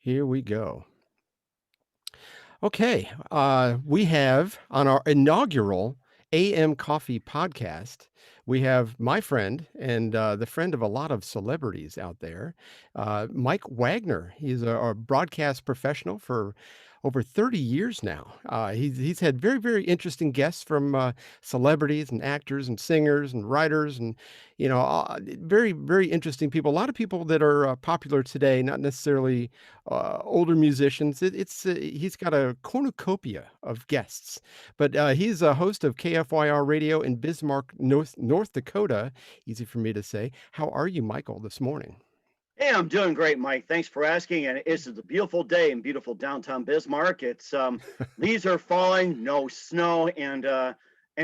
Here we go. Okay, we have on our inaugural AM Coffee podcast, we have my friend and the friend of a lot of celebrities out there, Mike Wagner. He's a broadcast professional for over 30 years now. He's had very, very interesting guests from celebrities and actors and singers and writers and, very, very interesting people. A lot of people that are popular today, not necessarily older musicians. He's got a cornucopia of guests, but he's a host of KFYR Radio in Bismarck, North Dakota. Easy for me to say. How are you, Michael, this morning? Hey, I'm doing great, Mike. Thanks for asking. And it's a beautiful day in beautiful downtown Bismarck. It's leaves are falling, no snow, and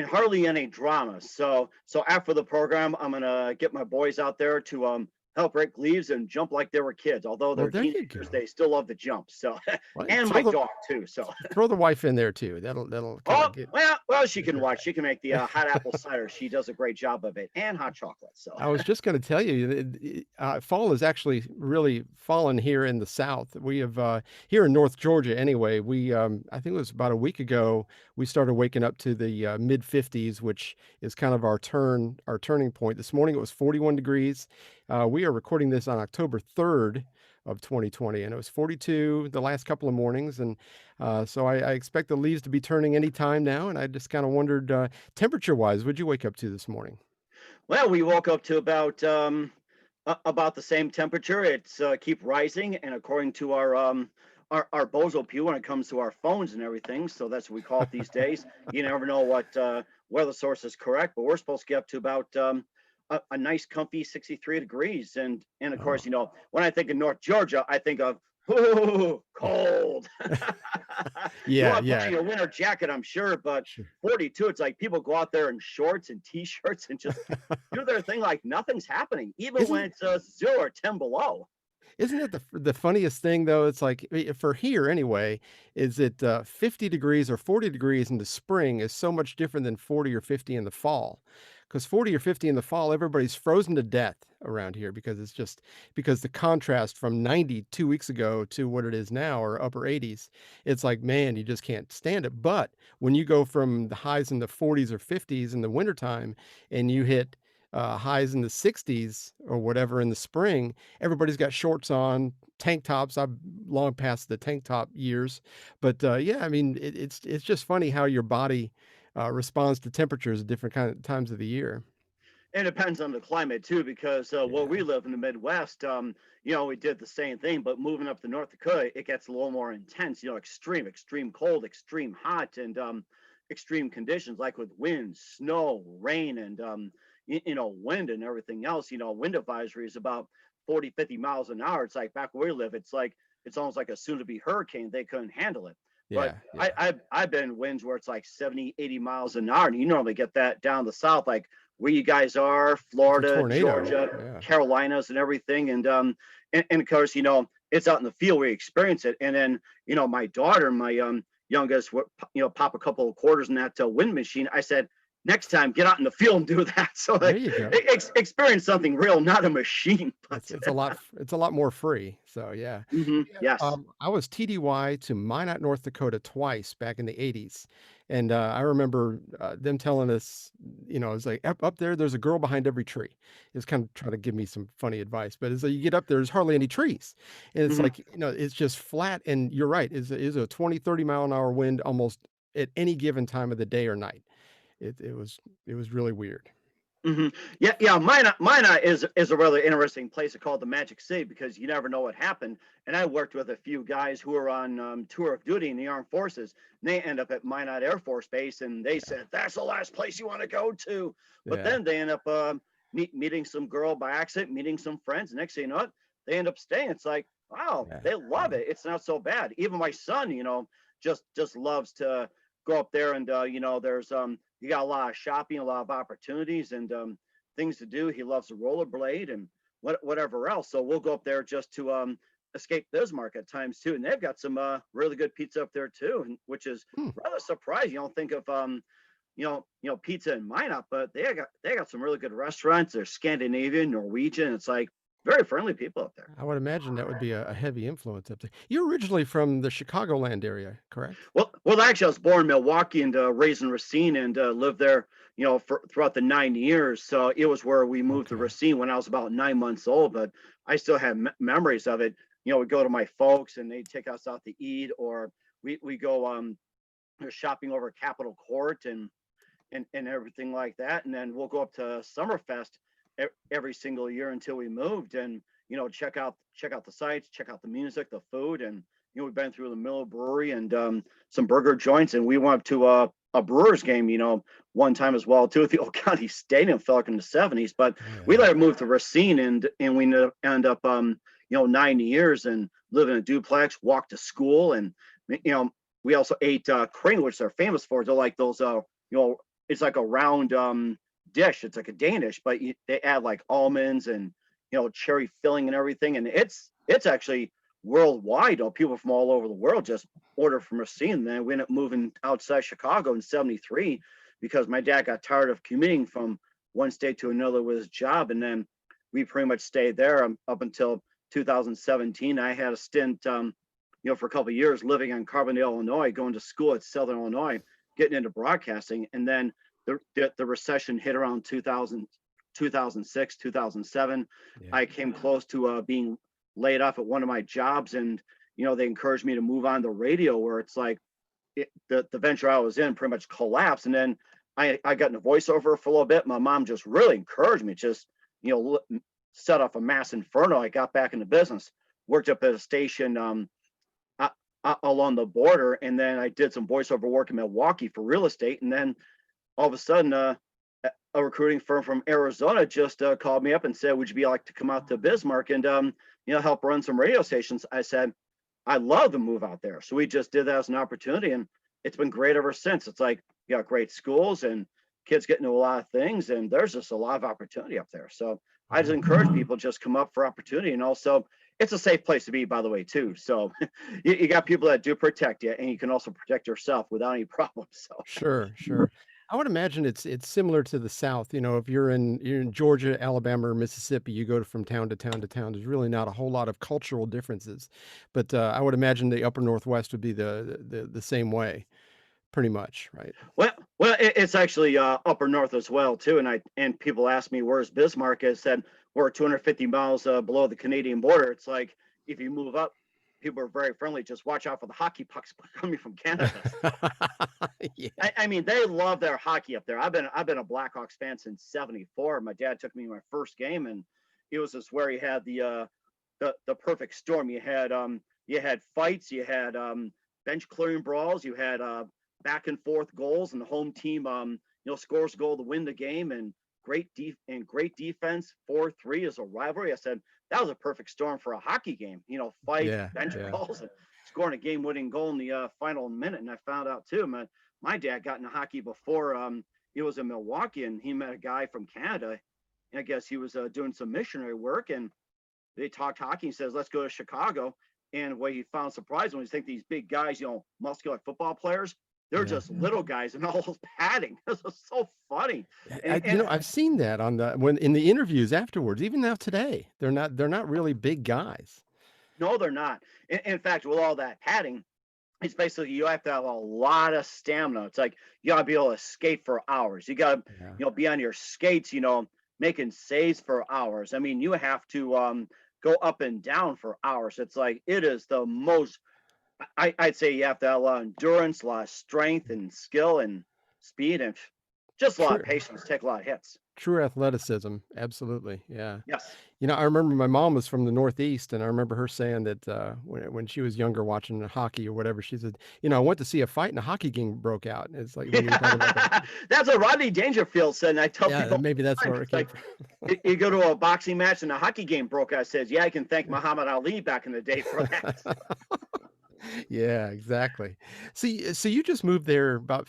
hardly any drama. So after the program, I'm gonna get my boys out there to help rake leaves and jump like they were kids. Although Well, they're there you teenagers, go. they still love to jump. So Well, and my dog too. So throw the wife in there too. That'll kind oh of get. well, she can watch. She can make the hot apple cider. She does a great job of it, and hot chocolate. So I was just going to tell you, fall is actually really fallen here in the South. We have here in North Georgia, anyway. I think it was about a week ago, we started waking up to the mid 50s, which is kind of our turning point. This morning it was 41 degrees. We are recording this on October 3rd of 2020, and it was 42 the last couple of mornings, and so I expect the leaves to be turning any time now. And I just kind of wondered, temperature-wise, what'd you wake up to this morning? well, we woke up to about the same temperature. It's keep rising, and according to our bozo pew when it comes to our phones and everything, so that's what we call it these days. You never know what weather source is correct, but we're supposed to get up to about a nice, comfy 63 degrees. And of course, Oh. when I think of North Georgia, I think of ooh, cold. You Yeah, want to put yeah. on your winter jacket, I'm sure, but Sure. 42, it's like people go out there in shorts and t-shirts and just do their thing like nothing's happening, even when Isn't it's 0 or 10 below. isn't it the funniest thing though? It's like for here anyway, is it 50 degrees or 40 degrees in the spring is so much different than 40 or 50 in the fall. Because 40 or 50 in the fall, everybody's frozen to death around here because it's just because the contrast from 90 2 weeks ago to what it is now or upper 80s, it's like, man, you just can't stand it. But when you go from the highs in the 40s or 50s in the wintertime and you hit highs in the 60s or whatever in the spring, everybody's got shorts on, tank tops. I'm long past the tank top years, but yeah, I mean, it's just funny how your body responds to temperatures at different kind of times of the year. It depends on the climate too, because where Yeah. we live in the Midwest, we did the same thing, but moving up to North Dakota, it gets a little more intense. Extreme cold, extreme hot, and extreme conditions like with wind, snow, rain, and wind and everything else. Wind advisory is about 40, 50 miles an hour. It's like back where we live, it's almost like a soon-to-be hurricane. They couldn't handle it. But Yeah. I, Yeah. I've been in winds where it's like 70, 80 miles an hour, and you normally get that down the south, like where you guys are, It's a Florida, tornado. Georgia, Yeah. Carolinas, and everything. And of course, it's out in the field where you experience it. And then, my daughter, my youngest, pop a couple of quarters in that wind machine. I said, next time, get out in the field and do that. So There like, you go. experience something real, not a machine. But It's a lot more free. So yeah. Yeah, yes. I was TDY to Minot, North Dakota twice back in the 80s. And I remember them telling us, it's like up there, there's a girl behind every tree. It's kind of trying to give me some funny advice, but as you get up there, there's hardly any trees. And it's hmm like, it's just flat. And you're right, is a 20, 30 mile an hour wind almost at any given time of the day or night. It was really weird. Yeah. Minot is a really interesting place to call the Magic City because you never know what happened. And I worked with a few guys who were on tour of duty in the armed forces. And they end up at Minot Air Force Base, and they said that's the last place you want to go to. But Yeah. then they end up meeting some girl by accident, meeting some friends. Next thing you know, they end up staying. It's like, wow, Yeah. they love Yeah. it. It's not so bad. Even my son, just loves to go up there, and there's you got a lot of shopping, a lot of opportunities, and things to do. He loves to rollerblade and whatever else. So we'll go up there just to escape Bismarck at times too. And they've got some really good pizza up there too, and which is Hmm. rather surprising. You don't think of pizza in Minot, but they got some really good restaurants. They're Scandinavian, Norwegian. It's like very friendly people up there. I would imagine that would be a heavy influence up there. You're originally from the Chicagoland area, correct? Well, actually, I was born in Milwaukee and raised in Racine and lived there, for throughout the 9 years. So it was where we moved to Okay. Racine when I was about 9 months old. But I still have memories of it. We go to my folks and they take us out to eat, or we go shopping over at Capitol Court and everything like that. And then we'll go up to Summerfest every single year until we moved, and check out the sites, check out the music, the food, and we've been through the Miller Brewery and some burger joints, and we went to a Brewers game, one time as well too at the old county stadium, felt like in the '70s. But Oh we yeah. later moved to Racine, and we end up 9 years and live in a duplex, walk to school, and you know we also ate kring, which they're famous for. They're like those you know it's like a round dish. It's like a Danish, but they add like almonds and cherry filling and everything, and it's actually worldwide. People from all over the world just order from Racine. And then we ended up moving outside Chicago in '73 because my dad got tired of commuting from one state to another with his job, and then we pretty much stayed there up until 2017. I had a stint, for a couple of years living in Carbondale, Illinois, going to school at Southern Illinois, getting into broadcasting, and then the recession hit around 2006, 2007. Yeah. I came close to being laid off at one of my jobs, and they encouraged me to move on to radio, where it's like the venture I was in pretty much collapsed. And then I got into voiceover for a little bit. My mom just really encouraged me, just set off a mass inferno. I got back into business, worked up at a station along the border, and then I did some voiceover work in Milwaukee for real estate. And then all of a sudden, a recruiting firm from Arizona just called me up and said, "Would you be like to come out to Bismarck and help run some radio stations?" I said, "I'd love to move out there." So we just did that as an opportunity, and it's been great ever since. It's like you got great schools and kids get into a lot of things, and there's just a lot of opportunity up there. So I just Yeah. encourage people just come up for opportunity, and also it's a safe place to be, by the way, too. So you got people that do protect you, and you can also protect yourself without any problems. So Sure, sure. I would imagine it's similar to the South. If you're in Georgia, Alabama, or Mississippi, you go from town to town to town. There's really not a whole lot of cultural differences, but I would imagine the Upper Northwest would be the same way, pretty much, right? It's actually upper north as well too. And people ask me where's Bismarck. I said we're 250 miles below the Canadian border. It's like if you move up, people are very friendly. Just watch out for the hockey pucks coming from Canada. So, Yeah. I mean, they love their hockey up there. I've been a Blackhawks fan since '74. My dad took me to my first game, and it was just where he had the perfect storm. You had fights, you had bench clearing brawls, you had back and forth goals, and the home team scores a goal to win the game, and great defense. 4-3 is a rivalry. I said that was a perfect storm for a hockey game. Fights, Yeah, bench yeah. brawls, and scoring a game-winning goal in the final minute. And I found out too, my dad got into hockey before he was in Milwaukee, and he met a guy from Canada. And I guess he was doing some missionary work, and they talked hockey. He says, "Let's go to Chicago." And what he found surprising was, you think these big guys, muscular football players, they're Yeah. just little guys and all those padding. This was so funny. I And, and I've seen that on the when in the interviews afterwards, even now today, they're not really big guys. no, they're not. In fact, with all that padding, it's basically you have to have a lot of stamina. It's like you got to be able to skate for hours. You got to, Yeah. be on your skates, making saves for hours. I mean, you have to go up and down for hours. It's like it is the most. I'd say you have to have a lot of endurance, a lot of strength and skill and speed, and just a lot of True. patience. Take a lot of hits. True athleticism, absolutely, yeah. Yes. I remember my mom was from the Northeast, and I remember her saying that, when she was younger watching hockey or whatever, she said, "I went to see a fight and a hockey game broke out." It's like when you were talking about that. That's what Rodney Dangerfield said. And I tell Yeah, people, maybe that's all the where time, it it's came like from. you go to a boxing match and a hockey game broke out. Says, "Yeah, I can thank Muhammad Ali back in the day for that." Yeah, exactly. So you just moved there about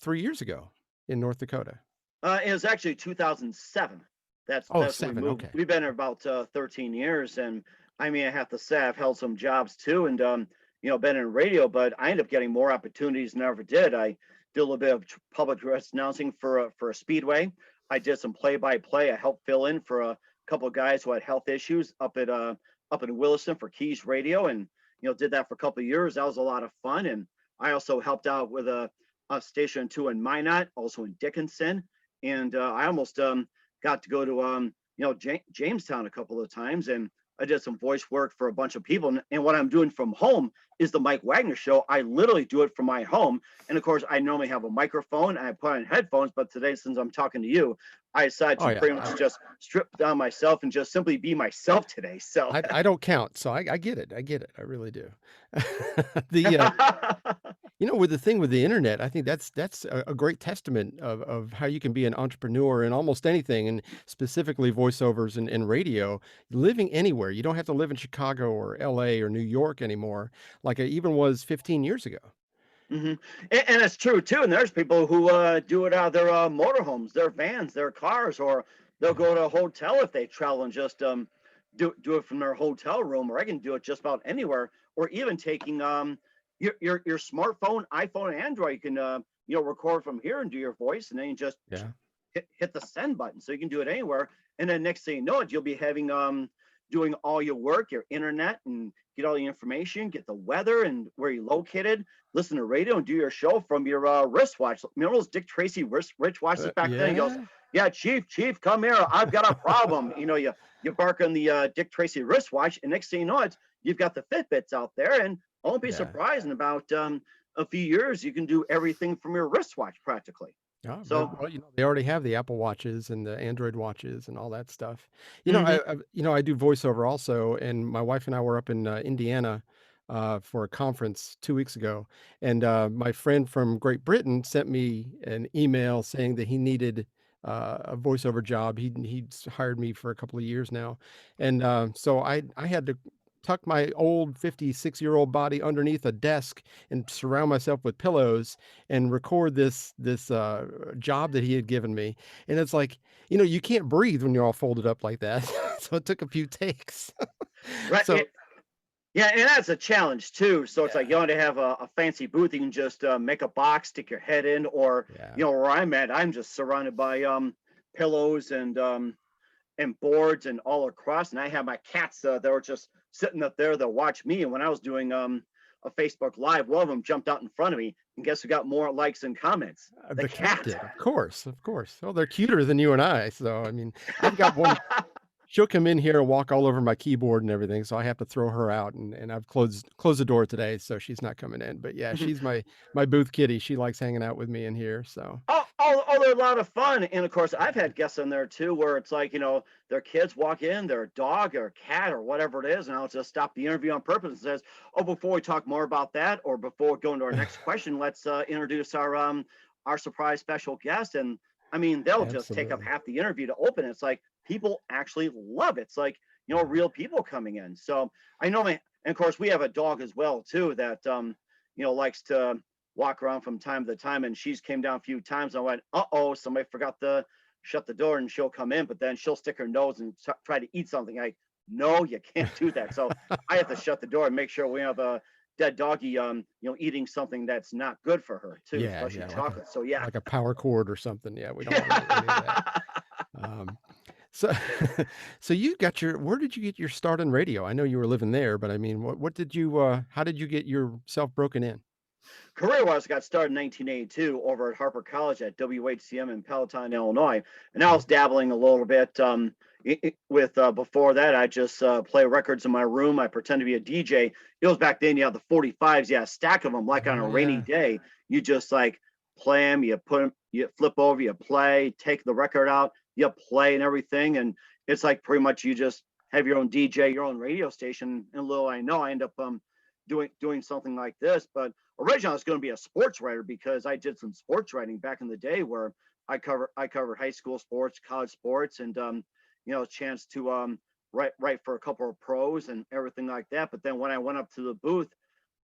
3 years ago in North Dakota? It was actually 2007. Oh, That's when we 7, moved. okay. We've been there about 13 years, and I mean, I have to say, I've held some jobs too, and been in radio, but I ended up getting more opportunities than I ever did. I did a little bit of public address announcing for a speedway. I did some play-by-play. I helped fill in for couple of guys who had health issues up in Williston for Keys Radio, and did that for a couple of years. That was a lot of fun, and I also helped out with a station too in Minot, also in Dickinson, and I almost got to go to Jamestown a couple of times, and I did some voice work for a bunch of people. And what I'm doing from home is the Mike Wagner show. I literally do it from my home. And of course, I normally have a microphone and I put on headphones, but today, since I'm talking to you, I decided Oh to yeah, pretty much just strip down myself and just simply be myself today. So, I don't count, so I get it. I get it. I really do. The with the thing with the internet, I think that's a great testament of how you can be an entrepreneur in almost anything, and specifically voiceovers and radio, living anywhere. You don't have to live in Chicago or LA or New York anymore, like it even was 15 years ago. And it's true too. And there's people who do it out of their motorhomes, their vans, their cars, or they'll Yeah. go to a hotel if they travel and just do it from their hotel room. Or I can do it just about anywhere. Or even taking your smartphone, iPhone, and Android. You can record from here and do your voice, and then you just Yeah. hit the send button, so you can do it anywhere. And then next thing you know it, you'll be having doing all your work, your internet, and get all the information, get the weather and where you're located, listen to radio, and do your show from your wristwatch. Remember those Dick Tracy wristwatches back then? He goes, Yeah. "Yeah, Chief, come here. I've got a problem." You bark on the Dick Tracy wristwatch, and next thing you know it, you've got the Fitbits out there, and won't be Yeah. surprised in about a few years you can do everything from your wristwatch practically. Oh, So, well, they already have the Apple Watches and the Android watches and all that stuff. mhm. I do voiceover also, and my wife and I were up in Indiana for a conference 2 weeks ago, and my friend from Great Britain sent me an email saying that he needed a voiceover job. He's hired me for a couple of years now, and so I had to tuck my old 56-year-old body underneath a desk and surround myself with pillows and record this job that he had given me. And it's like, you can't breathe when you're all folded up like that. So it took a few takes. Right. So Yeah, and that's a challenge too. So it's like yeah, you want to have a fancy booth, you can just make a box, stick your head in, or yeah. where I'm at, I'm just surrounded by pillows and boards and all across, and I have my cats that were just sitting up there that watch me. And when I was doing a Facebook Live, one of them jumped out in front of me, and guess who got more likes and comments? The The cat cat. did, of course, of course. Well, they're cuter than you and I. So I mean, I've got one. She'll come in here and walk all over my keyboard and everything, so I have to throw her out, and I've closed the door today, so she's not coming in. But yeah, she's my booth kitty. She likes hanging out with me in here. So Oh, they're a lot of fun. And of course, I've yeah, had guests on there too, where it's like, their kids walk in, their dog or cat or whatever it is, and I'll just stop the interview on purpose and says, "Oh, before we talk more about that, or before we go into our next question, let's introduce our surprise special guest." And I mean, they'll just take up absolutely. half the interview to open it. It's like people actually love it. It's like, Yeah. real people coming in. So I know, and of course, we have a dog as well too that likes to walk around from time to time, and she's came down a few times. I went, "Uh-oh, somebody forgot to shut the door," and she'll come in, but then she'll stick her nose and try to eat something. Like, no, you can't do that. So I have to shut the door and make sure we have a dead doggy eating something that's not good for her too, Yeah, especially yeah, chocolate. So yeah. like a power cord or something. Yeah, we don't want any of that. Um, so so you got your where did you get your start in radio? I know you were living there, but I mean, what did you how did you get yourself broken in? Career-wise, I got started in 1982 over at Harper College at WHCM in Peloton, Illinois, and I Oh, was dabbling a little bit with. Before that, I just play records in my room. I pretend to be a DJ. It was back then. You have the 45s, yeah, a stack of them. Like on oh a rainy yeah. day, you just like play them. You put them, you flip over, you play, take the record out, you play and everything, and it's like pretty much you just have your own DJ, your own radio station. And little I know, I end up doing something like this, but originally I was going to be a sports writer because I did some sports writing back in the day where I covered high school sports, college sports, and a chance to write for a couple of pros and everything like that. But then when I went up to the booth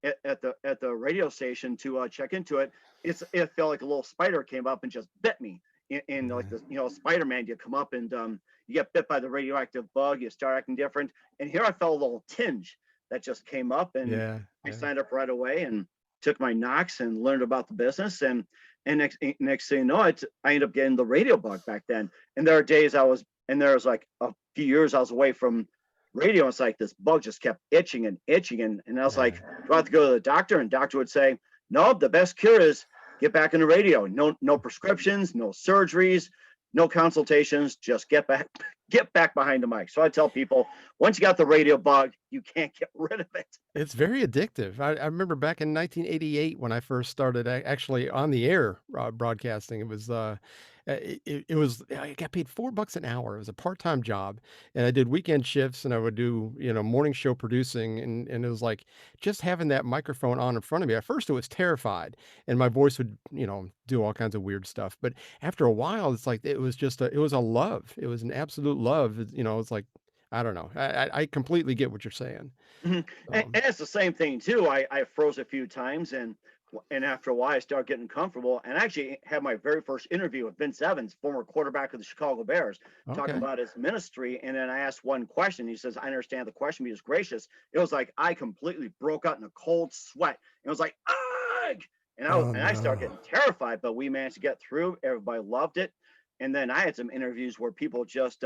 at the radio station to check into it, it felt like a little spider came up and just bit me. And like Yeah. this, Spider-Man, you come up and you get bit by the radioactive bug, you start acting different. And here I felt a little tinge that just came up, and Yeah. I Yeah. signed up right away and took my knocks and learned about the business. And next thing you know, I ended up getting the radio bug back then. And there are days I was and there was like a few years I was away from radio. It's like this bug just kept itching and itching, and I was like, do I have to go to the doctor? And doctor would say, no, the best cure is get back into radio. No prescriptions, no surgeries, no consultations. Just get back behind the mic. So I tell people, once you got the radio bug, you can't get rid of it. It's very addictive. I remember back in 1988 when I first started actually on the air broadcasting. It was it was I got paid $4 an hour. It was a part-time job, and I did weekend shifts, and I would do morning show producing, and it was like just having that microphone on in front of me. At first, it was terrified, and my voice would do all kinds of weird stuff. But after a while, it's like it was just it was a love. It was an absolute love. It's like I don't know. I completely get what you're saying. Mhm. And it's the same thing too. I froze a few times, and after a while I started getting comfortable, and I actually had my very first interview with Vince Evans, former quarterback of the Chicago Bears, talking Okay. about his ministry. And then I asked one question. He says, I understand the question, he was gracious. It was like I completely broke out in a cold sweat. It was like, ugh! Oh And I started no. getting terrified, but we managed to get through. Everybody loved it. And then I had some interviews where people just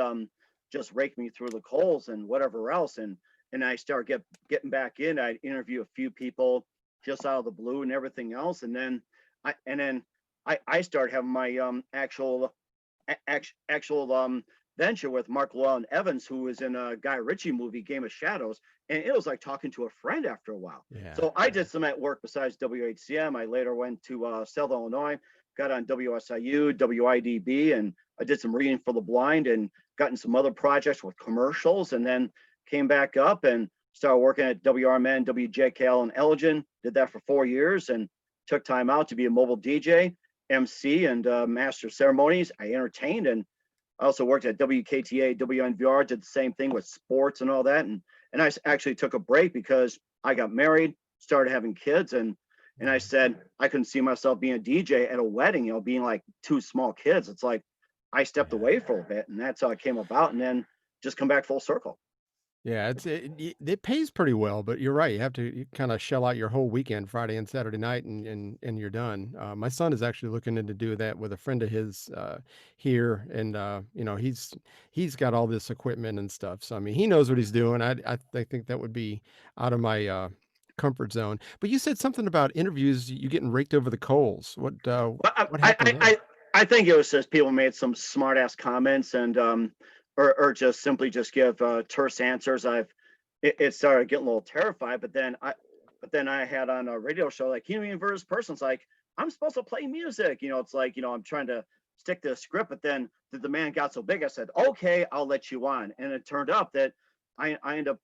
raked me through the coals and whatever else. And I started getting back in. I'd interview a few people just out of the blue and everything else. And then I started having my actual venture with Mark Llewellyn Evans, who was in a Guy Ritchie movie, Game of Shadows. And it was like talking to a friend after a while. Yeah. So I did some at work besides WHCM. I later went to South Illinois, got on WSIU, WIDB, and I did some reading for the blind and gotten some other projects with commercials, and then came back up and started working at WRMN, WJKL, and Elgin. Did that for 4 years and took time out to be a mobile DJ, MC, and master ceremonies. I entertained, and I also worked at WKTA, WNVR, did the same thing with sports and all that. And I actually took a break because I got married, started having kids, and I said I couldn't see myself being a DJ at a wedding, being like two small kids. It's like I stepped Yeah. away for a bit, and that's how it came about, and then just come back full circle. Yeah, it pays pretty well, but you're right. You have to kind of shell out your whole weekend, Friday and Saturday night, and you're done. My son is actually looking into do that with a friend of his here, and he's got all this equipment and stuff. So I mean, he knows what he's doing. I think that would be out of my comfort zone. But you said something about interviews, you getting raked over the coals. Well, What happened there? I think it was just people made some smart ass comments, and or just simply just give terse answers. It started getting a little terrified, but then I had on a radio show like, this person's like, I'm supposed to play music. It's like, I'm trying to stick to the script, but then the demand got so big, I said, okay, I'll let you on. And it turned up that I end up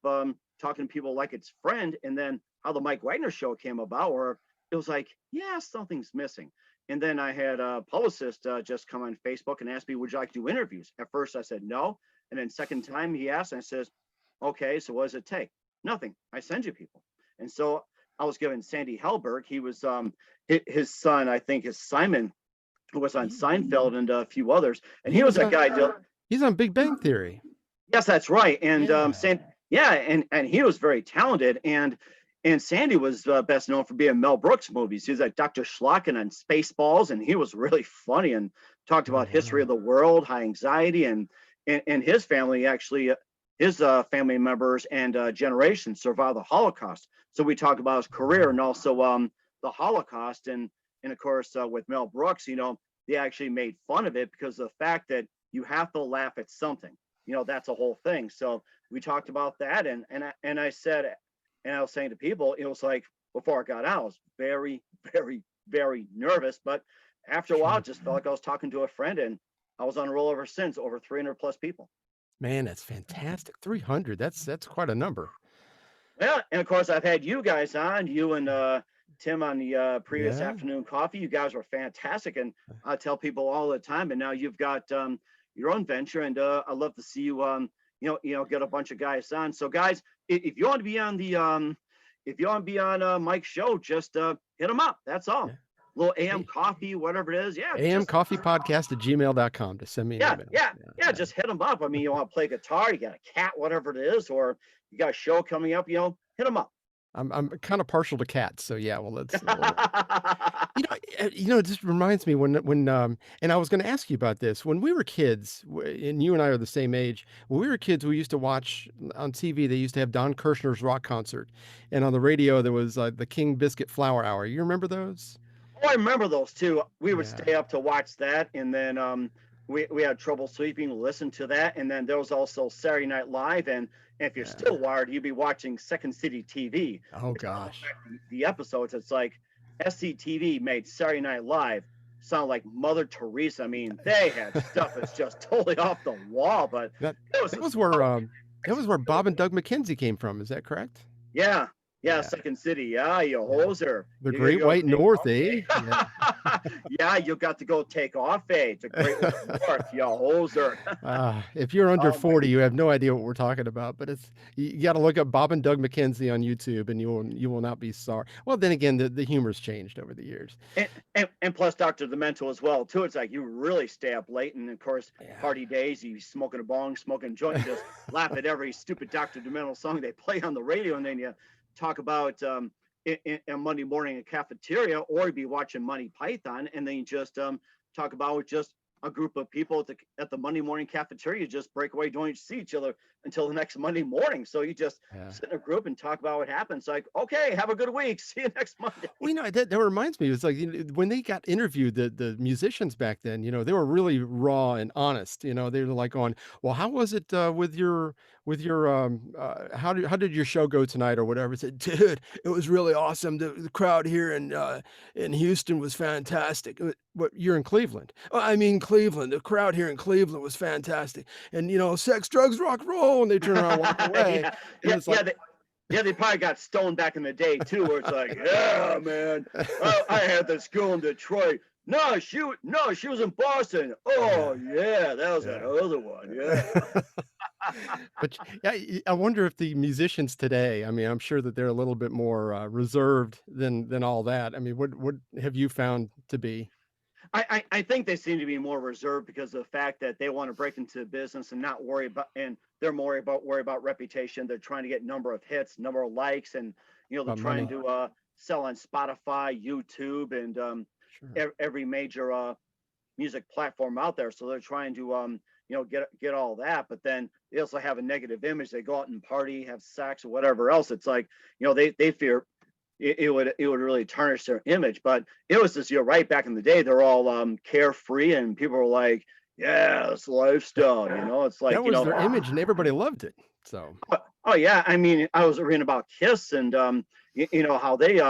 talking to people like it's friend, and then how the Mike Wagner show came about, where it was like, yeah, something's missing. And then I had a publicist just come on Facebook and ask me, would you like to do interviews? At first I said no. And then second time he asked, and I says, okay, so what does it take? Nothing. I send you people. And so I was given Sandy Hellberg. He was his son, I think, is Simon, who was on He, Seinfeld and a few others. And he he was was that on guy. he's on Big Bang Theory. Yes, that's right. And Yeah. yeah, and he was very talented. And Sandy was best known for being Mel Brooks movies. He was like Dr. Schlocken on Spaceballs, and he was really funny and talked Oh about history of wow. the world, high anxiety, and his family actually, his family members and generations survived the Holocaust. So we talked about his career Wow. and also the Holocaust, and of course with Mel Brooks, they actually made fun of it because of the fact that you have to laugh at something. That's a whole thing. So we talked about that, and I said, and I was saying to people, it was like before I got out, I was very, very, very nervous. But after a while, it Sure. just felt like I was talking to a friend, and I was on a roll ever since, over 300 plus people. Man, that's fantastic. 300. That's quite a number. Yeah, and of course, I've had you guys on, you and Tim on the previous Yeah. afternoon coffee. You guys were fantastic, and I tell people all the time. And now you've got your own venture, and I love to see you, get a bunch of guys on. So, guys, if you want to be on if you want to be on Mike's show, just hit him up. That's all. Yeah. Little AM Hey, coffee, whatever it is. Yeah, just amcoffeepodcast@gmail.com to send me an yeah, email. yeah, Yeah. yeah. Yeah. Just hit them up. I mean, you want to play guitar, you got a cat, whatever it is, or you got a show coming up, hit them up. I'm kind of partial to cats, so yeah, well, let's It just reminds me and I was gonna ask you about this. When we were kids, and you and I are the same age, when we were kids, we used to watch on TV, they used to have Don Kirshner's rock concert, and on the radio, there was, the King Biscuit Flower Hour. You remember those? Oh, I remember those too. We would Yeah, stay up to watch that, and then we had trouble sleeping, listen to that, and then there was also Saturday Night Live, and if you're yeah. still wired, you'd be watching Second City TV, Oh which I look gosh. back the episodes. It's like SCTV made Saturday Night Live sound like Mother Teresa. I mean, they had stuff that's just totally off the wall, but That it was that just was where, that was where it was Bob and Doug McKenzie came from, is that correct? yeah, yeah, Yeah, Second City. Yeah, you yeah. hoser. The You gotta Great go White take North, off, eh? Yeah. eh? Yeah, you got to go take off, eh? To Great White North, you hoser. If you're under Oh my 40, you have no idea what we're talking about, but you gotta look up Bob and Doug McKenzie on YouTube, and you will not be sorry. Well, then again, the humor's changed over the years. and plus Dr. Demento as well too. It's like you really stay up late, and of course Yeah. party days, you smoking a bong, smoking a joint, and just laugh at every stupid Dr. Demento song they play on the radio, and then you talk about in Monday morning in a cafeteria, or you'd be watching Monty Python, and then you just talk about just a group of people at the Monday morning cafeteria just break away, don't see each other until the next Monday morning. So you just Yeah. sit in a group and talk about what happens. Like, okay, have a good week. See you next Monday. Well, that reminds me, it's like, when they got interviewed, the musicians back then, they were really raw and honest. They were like going, "Well, how was it, how did your show go tonight?" or whatever. I said, "Dude, it was really awesome. The crowd here in Houston was fantastic." What, you're in Cleveland? "Oh, I mean Cleveland. The crowd here in Cleveland was fantastic. And sex, drugs, rock, and roll." And they turn around and walk away, Yeah, and yeah, it's yeah. like, Yeah, they probably got stoned back in the day too, where it's like, yeah, man, I had this girl in Detroit. No, she was in Boston. yeah, Oh yeah, that was that yeah. other one. Yeah. But yeah, I wonder if the musicians today, I mean, I'm sure that they're a little bit more reserved than all that. I mean, what have you found to be? I think they seem to be more reserved because of the fact that they want to break into business and not worry about, and they're more worry about reputation. They're trying to get number of hits, number of likes, and they're About trying money? to sell on Spotify, YouTube, and Sure. every major music platform out there. So they're trying to get all that, but then they also have a negative image. They go out and party, have sex, or whatever else. It's like they fear it would really tarnish their image. But it was just, you're right, back in the day they're all carefree, and people were like, yeah, it's lifestyle. It's like, That was their image, and everybody loved it. So, oh yeah, I mean, I was reading about Kiss, and how they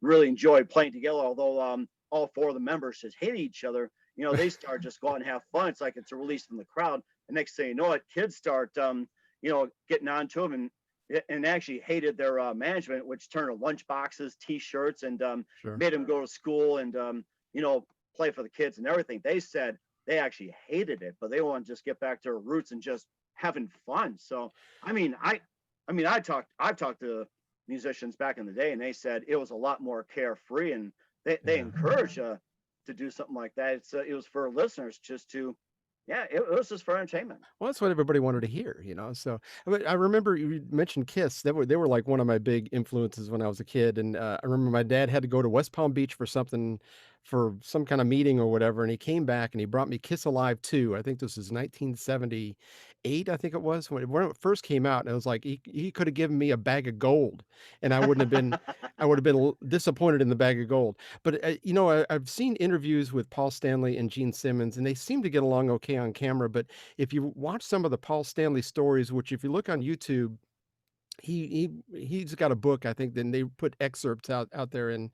really enjoyed playing together, although all four of the members just hate each other. They start just go out and have fun. It's like it's a release from the crowd. And next thing you know it, kids start getting onto them, and actually hated their management, which turned to lunch boxes, t-shirts, and sure. made them go to school and play for the kids and everything. They said they actually hated it, but they want to just get back to their roots and just having fun. So I've talked to musicians back in the day, and they said it was a lot more carefree, and they Yeah. encourage to do something like that. It was for listeners just to, yeah, it was just for entertainment. Well, that's what everybody wanted to hear. So, but I remember you mentioned Kiss. They were like one of my big influences when I was a kid, and I remember my dad had to go to West Palm Beach for something, for some kind of meeting or whatever, and he came back and he brought me Kiss Alive 2. I think this was 1978. I think it was when it first came out, and it was like he could have given me a bag of gold, and I would have been disappointed in the bag of gold. But I've seen interviews with Paul Stanley and Gene Simmons, and they seem to get along okay on camera. But if you watch some of the Paul Stanley stories, which if you look on YouTube, he's got a book, I think, then they put excerpts out there in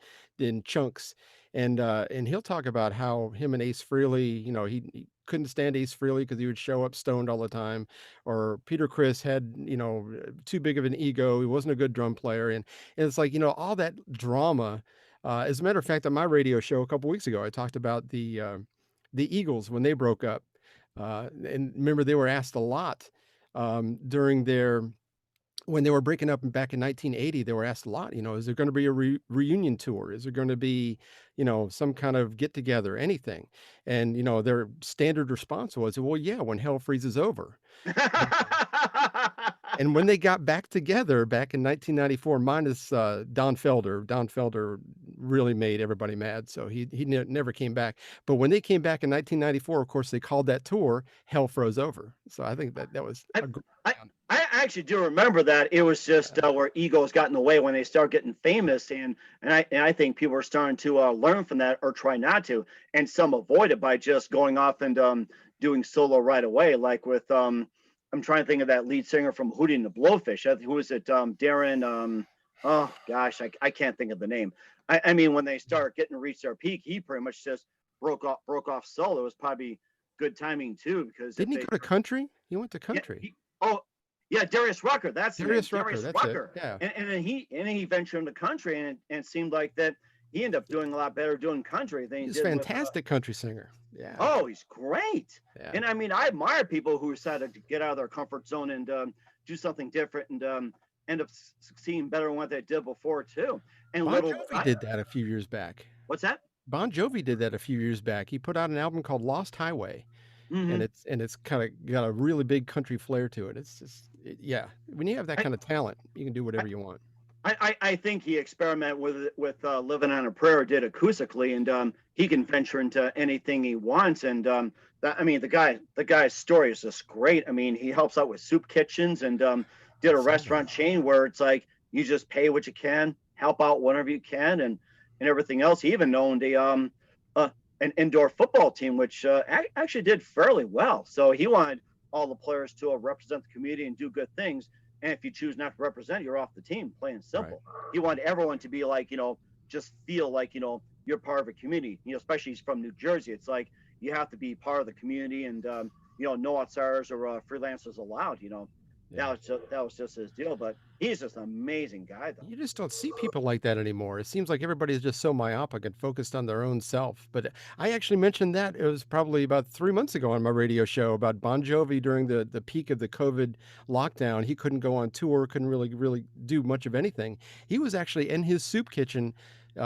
chunks, and he'll talk about how him and Ace Frehley, he couldn't stand Ace Frehley because he would show up stoned all the time, or Peter Criss had, too big of an ego. He wasn't a good drum player, and it's like, all that drama. As a matter of fact, on my radio show a couple weeks ago, I talked about the Eagles when they broke up, and remember they were asked a lot during their when they were breaking up back in 1980. They were asked a lot, is there going to be a reunion tour? Is there going to be, some kind of get together, anything? And, their standard response was, well, yeah, when hell freezes over. And when they got back together back in 1994, minus Don Felder really made everybody mad, so he never came back. But when they came back in 1994, of course, they called that tour "Hell Froze Over." So I think that was I, a great I, sound. I actually do remember that. It was just where egos got in the way when they start getting famous, and I think people are starting to learn from that or try not to, and some avoid it by just going off and doing solo right away. Like with I'm trying to think of that lead singer from Hootie and the Blowfish. Who was it? Darren. Oh gosh, I can't think of the name. I mean, when they start getting to reach their peak, he pretty much just broke off solo. It was probably good timing too, because if Didn't he they go to country? He went to yeah, country. oh, yeah, Darius Rucker. That's the name, Darius Rucker, Darius that's it. Rucker. Yeah. And then he ventured into country, and it seemed like that he ended up doing a lot better doing country than he He's a did with. fantastic country singer. Yeah. Oh, he's great. Yeah. And I mean, I admire people who decided to get out of their comfort zone and do something different and end up succeeding better than what they did before too. And Bon little, Jovi did that a few years back. what's that? Bon Jovi did that a few years back. He put out an album called Lost Highway, Mm-hmm. and it's kind of got a really big country flair to it. It's just yeah, when you have that I, kind of talent, you can do I, whatever you want. I think he experimented with living on a prayer, did acoustically, and he can venture into anything he wants. And I mean, the guy's story is just great. I mean, he helps out with soup kitchens and did I've a seen that. restaurant chain where it's like you just pay what you can, help out whenever you can, and everything else. He even owned uh, an indoor football team, which actually did fairly well. So he wanted all the players to represent the community and do good things, and if you choose not to represent, you're off the team, plain and Right. simple. He wanted everyone to be like, just feel like, you're part of a community, especially he's from New Jersey. It's like you have to be part of the community and, no outsiders or freelancers allowed. Yeah. That was just his deal. But he's just an amazing guy, though. You just don't see people like that anymore. It seems like everybody's just so myopic and focused on their own self. But I actually mentioned that it was probably about 3 months ago on my radio show about Bon Jovi during the peak of the COVID lockdown. He couldn't go on tour, couldn't really do much of anything. He was actually in his soup kitchen.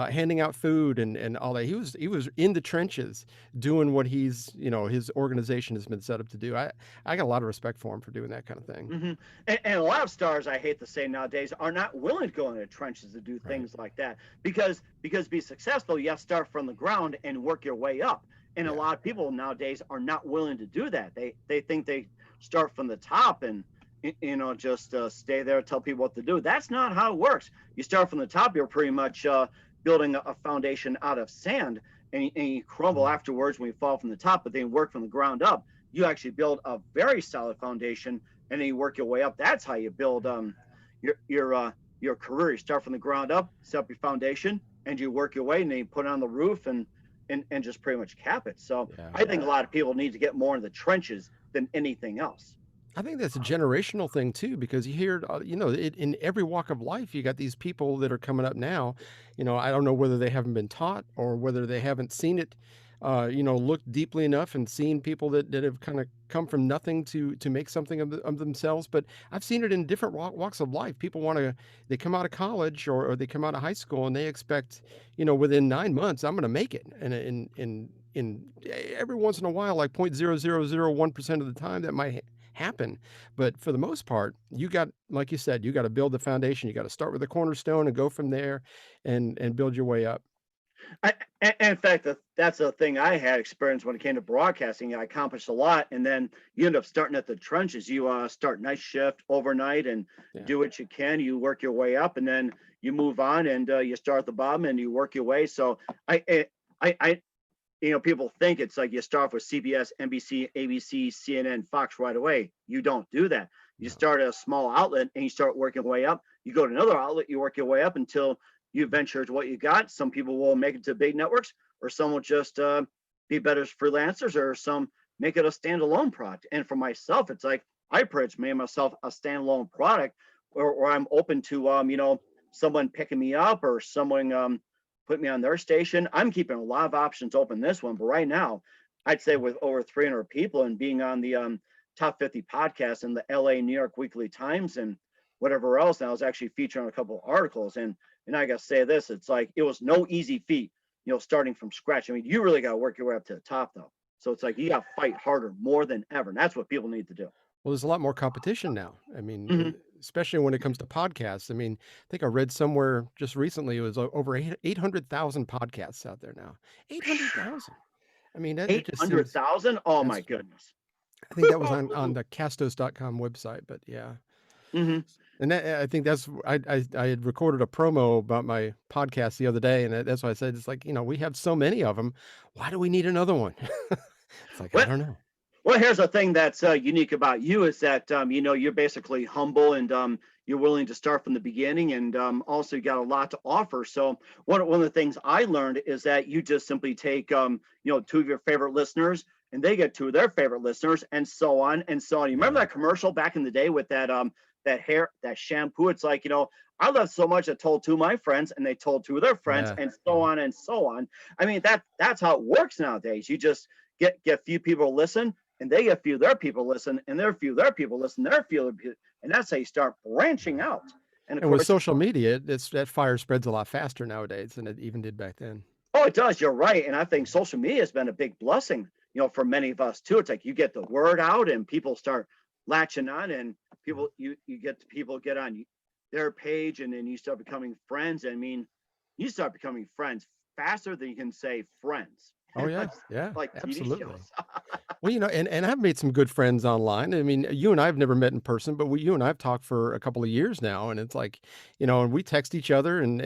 Handing out food and all that. He was in the trenches doing what his organization has been set up to do. I got a lot of respect for him for doing that kind of thing. Mm-hmm. And a lot of stars, I hate to say nowadays, are not willing to go into the trenches to do Right. things like that because to be successful, you have to start from the ground and work your way up. And a Yeah. lot of people nowadays are not willing to do that. They think they start from the top and just stay there, tell people what to do. That's not how it works. You start from the top, you're pretty much building a foundation out of sand, and you crumble Mm. afterwards when you fall from the top. But then you work from the ground up. You actually build a very solid foundation, and then you work your way up. That's how you build your career. You start from the ground up, set up your foundation, and you work your way, and then you put it on the roof and just pretty much cap it. So Yeah. I think a lot of people need to get more in the trenches than anything else. I think that's a generational thing too, because you hear, in every walk of life, you got these people that are coming up now. I don't know whether they haven't been taught or whether they haven't seen it, looked deeply enough and seen people that have kind of come from nothing to make something of themselves. But I've seen it in different walks of life. People they come out of college or they come out of high school and they expect, within 9 months, I'm going to make it. And in every once in a while, like 0.0001% of the time, that might happen. But for the most part, like you said, you got to build the foundation. You got to start with the cornerstone and go from there and build your way up. In fact, that's a thing I had experience when it came to broadcasting. I accomplished a lot, and then you end up starting at the trenches. You start night shift overnight and Yeah. do what you can. You work your way up, and then you move on and you start at the bottom and you work your way. So I people think it's like you start off with CBS, NBC, ABC, CNN, Fox right away. You don't do that. You No. start at a small outlet and you start working your way up. You go to another outlet, you work your way up until you venture to what you got. Some people will make it to big networks, or some will just be better as freelancers, or some make it a standalone product. And for myself, it's like I pretty much made myself a standalone product, or I'm open to someone picking me up or someone put me on their station. I'm keeping a lot of options open this one, but right now, I'd say with over 300 people and being on the top 50 podcasts in the LA, New York Weekly Times and whatever else, and I was actually featured on a couple of articles. And I gotta say this, it's like it was no easy feat, starting from scratch. I mean, you really gotta work your way up to the top though. So it's like you gotta fight harder more than ever. And that's what people need to do. Well, there's a lot more competition now. I mean, Mhm. especially when it comes to podcasts. I mean, I think I read somewhere just recently it was over 800,000 podcasts out there now. 800,000. I mean, that just seems 800,000? Oh my that's goodness. I think that was on the castos.com website, but yeah. Mhm. And that I think that's I had recorded a promo about my podcast the other day, and that's why I said it's like, we have so many of them. Why do we need another one? It's like, I Well, don't know. Well, here's the thing that's unique about you is that you're basically humble and you're willing to start from the beginning, and also you got a lot to offer. So one of the things I learned is that you just simply take two of your favorite listeners, and they get two of their favorite listeners, and so on and so on. You remember Yeah. that commercial back in the day with that shampoo? It's like I love so much I told two of my friends, and they told two of their friends, Yeah. and so Yeah. on and so on. I mean that's how it works nowadays. You just get a few people to listen, and they get a few of their people listen, and their few of their people listen, their few of their, and that's how you start branching Yeah. out. And of And with course, social media, that fire spreads a lot faster nowadays than it even did back then. oh, it does. You're right, and I think social media has been a big blessing, for many of us too. It's like you get the word out, and people start latching on, and Yeah. you get people get on their page, and then you start becoming friends. I mean, you start becoming friends faster than you can say friends. Oh, yeah. It's Yeah, like TV absolutely. shows. Well, and I've made some good friends online. I mean, you and I have never met in person, but you and I have talked for a couple of years now, and it's like, and we text each other, and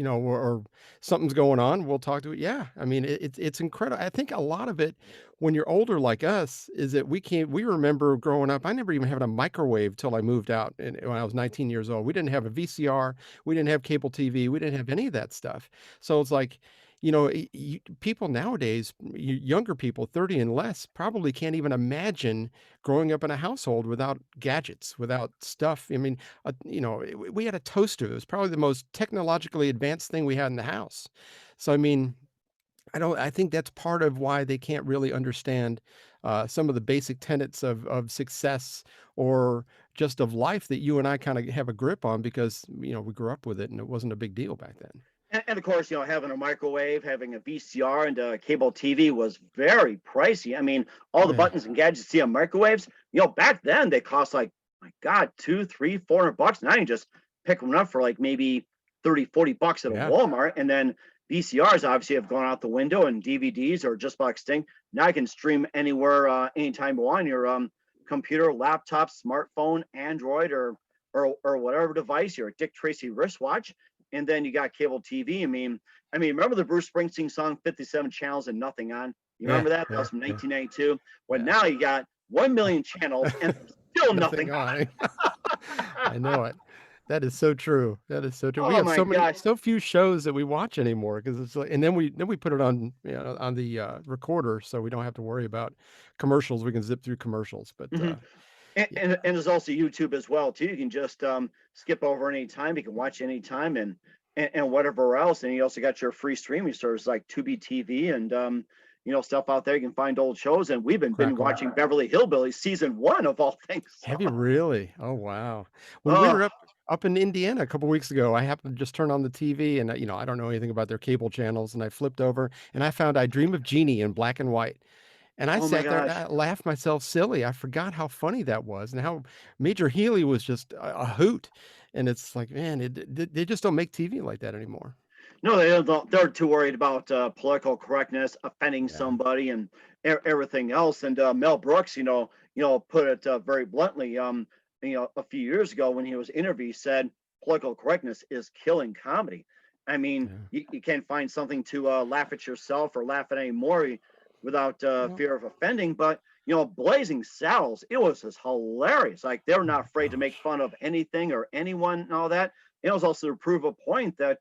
or something's going on, we'll talk to it. Yeah, I mean, it's incredible. I think a lot of it, when you're older like us, is that we remember growing up. I never even had a microwave till I moved out, when I was 19 years old. We didn't have a VCR, we didn't have cable TV, we didn't have any of that stuff. So it's like, people nowadays, younger people, 30 and less, probably can't even imagine growing up in a household without gadgets, without stuff. I mean, we had a toaster. It was probably the most technologically advanced thing we had in the house. So, I mean, I think that's part of why they can't really understand some of the basic tenets of success or just of life that you and I kind of have a grip on because, we grew up with it and it wasn't a big deal back then. And of course, having a microwave, having a VCR, and cable TV was very pricey. I mean, all Oh, the yeah. buttons and gadgets you see on microwaves, back then they cost like, my God, two, three, $400. Now you just pick one up for like maybe 30, $40 at a Yeah. Walmart. And then VCRs obviously have gone out the window, and DVDs are just about extinct. Now you can stream anywhere, anytime you want on your computer, laptop, smartphone, Android, or whatever device, your Dick Tracy wristwatch. And then you got cable TV. Remember the Bruce Springsteen song 57 Channels and Nothing On? You Yeah. remember that? That Yeah. was from Yeah. 1992. Well, Yeah. now you got 1 million channels and there's still nothing Nothing on. on. I know it. That is so true. That is so true. We Oh have my gosh. so few shows that we watch anymore because it's like, and then we put it on, on the recorder, so we don't have to worry about commercials. We can zip through commercials, but Mhm. yeah, And there's also YouTube as well too. You can just skip over any time. You can watch any time, and whatever else. And you also got your free streaming service like Tubi TV, and stuff out there. You can find old shows. And we've been Crackle. watching Beverly Hillbillies season one of all things. So, Have you really? Oh wow. When we were oh, up in Indiana a couple weeks ago, I happened to just turn on the TV, and I don't know anything about their cable channels, and I flipped over and I found I Dream of Jeannie in black and white. And I oh my sat there and gosh. I laughed myself silly. I forgot how funny that was and how Major Healy was just a hoot. And it's like, man, they just don't make TV like that anymore. No, they don't. They're too worried about political correctness, offending Yeah. somebody, and everything else. And Mel Brooks, put it very bluntly. A few years ago when he was interviewed, he said political correctness is killing comedy. I mean, Yeah. you can't find something to laugh at yourself or laugh at anymore without Well, fear of offending. But Blazing Saddles, it was just hilarious. Like they were oh not my afraid to make gosh. fun of anything or anyone and all that. It was also to prove a point that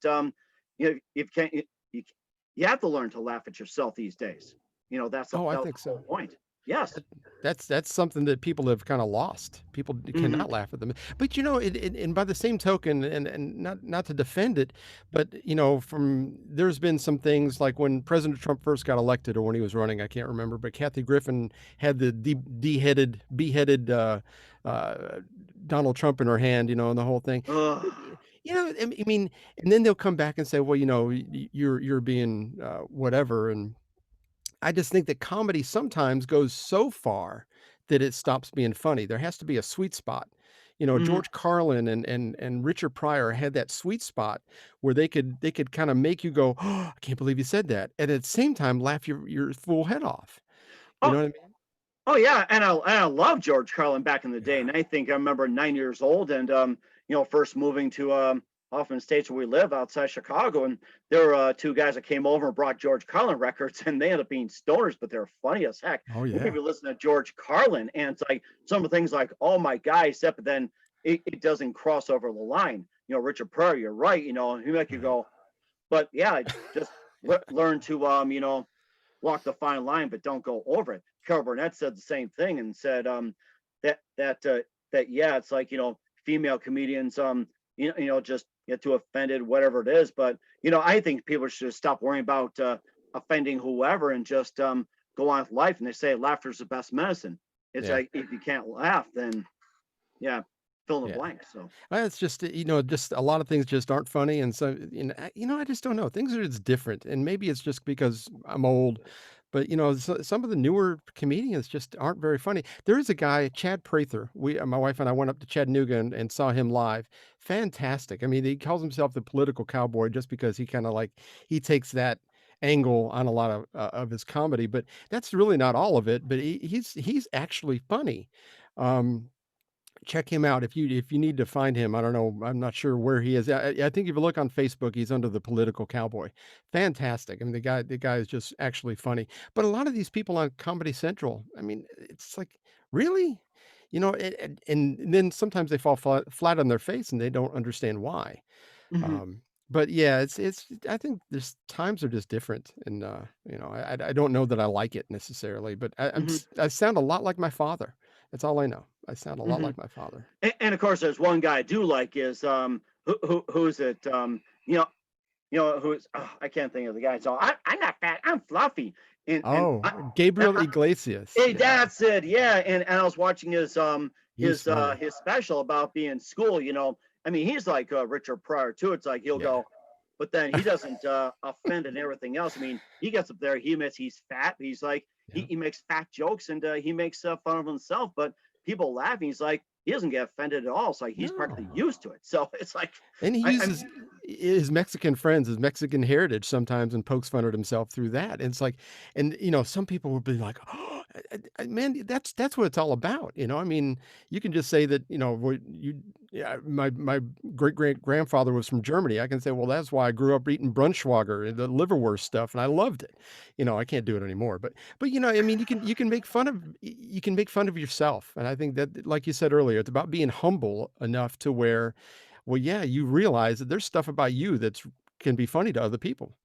you can't you have to learn to laugh at yourself these days. Oh, I that was think the whole so. point. Yes. That that's something that people have kinda lost. People Hmm. cannot laugh at them. But, and by the same token, and not to defend it, but, there's been some things like when President Trump first got elected or when he was running, I can't remember, but Kathy Griffin had the beheaded, uh, Donald Trump in her hand, and the whole thing. But, Ugh. I mean, and then they'll come back and say, "Well, you're being, whatever," and I just think that comedy sometimes goes so far that it stops being funny. There has to be a sweet spot. You know, Mhm. George Carlin and Richard Pryor had that sweet spot where they could kinda make you go, "Oh, I can't believe you said that," and at the same time, laugh your full head off. You Oh, know what I mean? oh yeah, and I love George Carlin back in the day, Yeah. and I think I remember 9 years old, and first moving to off in the states where we live outside Chicago, and there were two guys that came over and brought George Carlin records, and they ended up being stoners, but they're funny as heck. Oh, And here yeah. we listen to George Carlin, and it's like some of the things like, oh my God, he said, but then it doesn't cross over the line. Richard Pryor, you're right. He make you Right. go, but yeah, just learn to walk the fine line, but don't go over it. Carol Burnett said the same thing and said that that that yeah, it's like female comedians just get too offended, whatever it is. But I think people should stop worrying about offending whoever and just go on with life. And they say laughter's the best medicine. It's Yeah. like if you can't laugh, then yeah, fill in the Yeah. blank. So. It's just, just a lot of things just aren't funny, and so, I just don't know. Things are just different, and maybe it's just because I'm old, but, some of the newer comedians just aren't very funny. There is a guy, Chad Prather. My wife and I went up to Chattanooga and saw him live. Fantastic. I mean, he calls himself the political cowboy just because he kinda, like he takes that angle on a lot of his comedy, but that's really not all of it, but he's actually funny. Um Check him out if you need to find him. I don't know, I'm not sure where he is. I think if you look on Facebook, he's under the political cowboy. Fantastic. I mean, the guy is just actually funny. But a lot of these people on Comedy Central, I mean, it's like, really? And then sometimes they fall flat on their face and they don't understand why. Hmm. But yeah, it's I think there's times are just different, and I don't know that I like it necessarily, but Hmm. I sound a lot like my father. That's all I know. I sound a lot Hmm. like my father. And of course, there's one guy I do like is who's it? Who's I can't think of the guy. So I'm not fat, I'm fluffy. And Oh, Gabriel Iglesias. hey, Yeah, that's it. Yeah. And I was watching his he's funny. his special about being in school. I mean, he's like Richard Pryor too. It's like he'll Yeah. go, but then he doesn't offend and everything else. I mean, he gets up there, he admits he's fat. He's like Yeah. he makes fat jokes and he makes fun of himself, but people laugh. And he's like he doesn't get offended at all. It's like he's practically No. used to it. So it's like And he I'm. uses his Mexican friends, his Mexican heritage sometimes and pokes fun at himself through that. And it's like, and some people would be like, "Oh, man, that's what it's all about." I mean, you can just say that, yeah, my great grandfather was from Germany. I can say, well, that's why I grew up eating Brunschwager and the liverwurst stuff, and I loved it. I can't do it anymore, but I mean, you can make fun of yourself, and I think that, like you said earlier, it's about being humble enough to where, well, yeah, you realize that there's stuff about you that's can be funny to other people.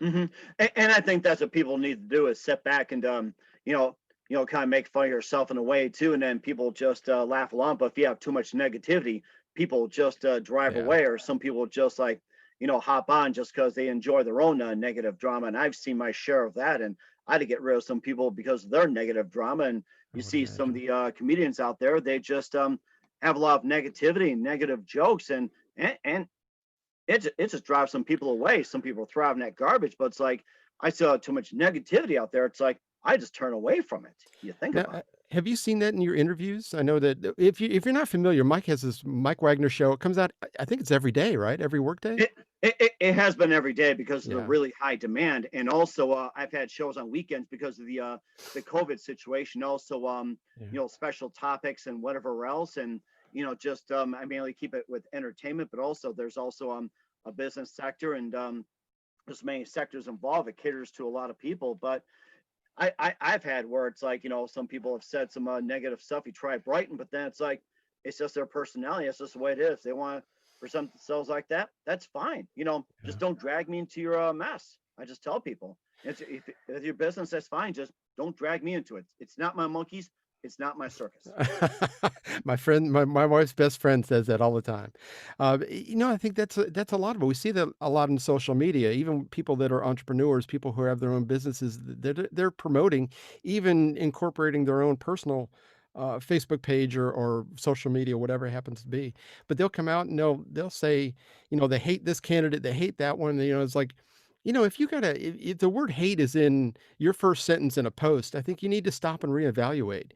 Mhm. And I think that's what people need to do is sit back and kind of make fun of yourself in a way too, and then people just laugh along. But if you have too much negativity, people just drive Yeah. away, or some people just like hop on just because they enjoy their own negative drama. And I've seen my share of that, and I had to get rid of some people because of their negative drama. And I you would see some of imagine. the comedians out there, they just have a lot of negativity and negative jokes, and it just drives some people away. Some people thrive in that garbage, but it's like I saw too much negativity out there. It's like I just turn away from it. You think Now, about have you seen that in your interviews? I know that if you're not familiar, Mike has this Mike Wagner show. It comes out, I think it's every day, right? Every workday? it. It has been every day because of the Yeah. really high demand, and also I've had shows on weekends because of the COVID situation. Also, Yeah. special topics and whatever else, and just I mainly keep it with entertainment, but also there's also a business sector and there's many sectors involved. It caters to a lot of people, but I've had where it's like some people have said some negative stuff. You try Brighton, but then it's like it's just their personality. It's just the way it is. They want to present themselves like that. That's fine. Yeah. Just don't drag me into your mess. I just tell people if your business, that's fine. Just don't drag me into it. It's not my monkeys. It's not my circus. My wife's best friend says that all the time. I think that's a lot of it. We see that a lot in social media. Even people that are entrepreneurs, people who have their own businesses, they're promoting, even incorporating their own personal Facebook page or social media, whatever it happens to be. But they'll come out and they'll say, they hate this candidate, they hate that one. It's like, if you gotta, if the word hate is in your first sentence in a post, I think you need to stop and reevaluate.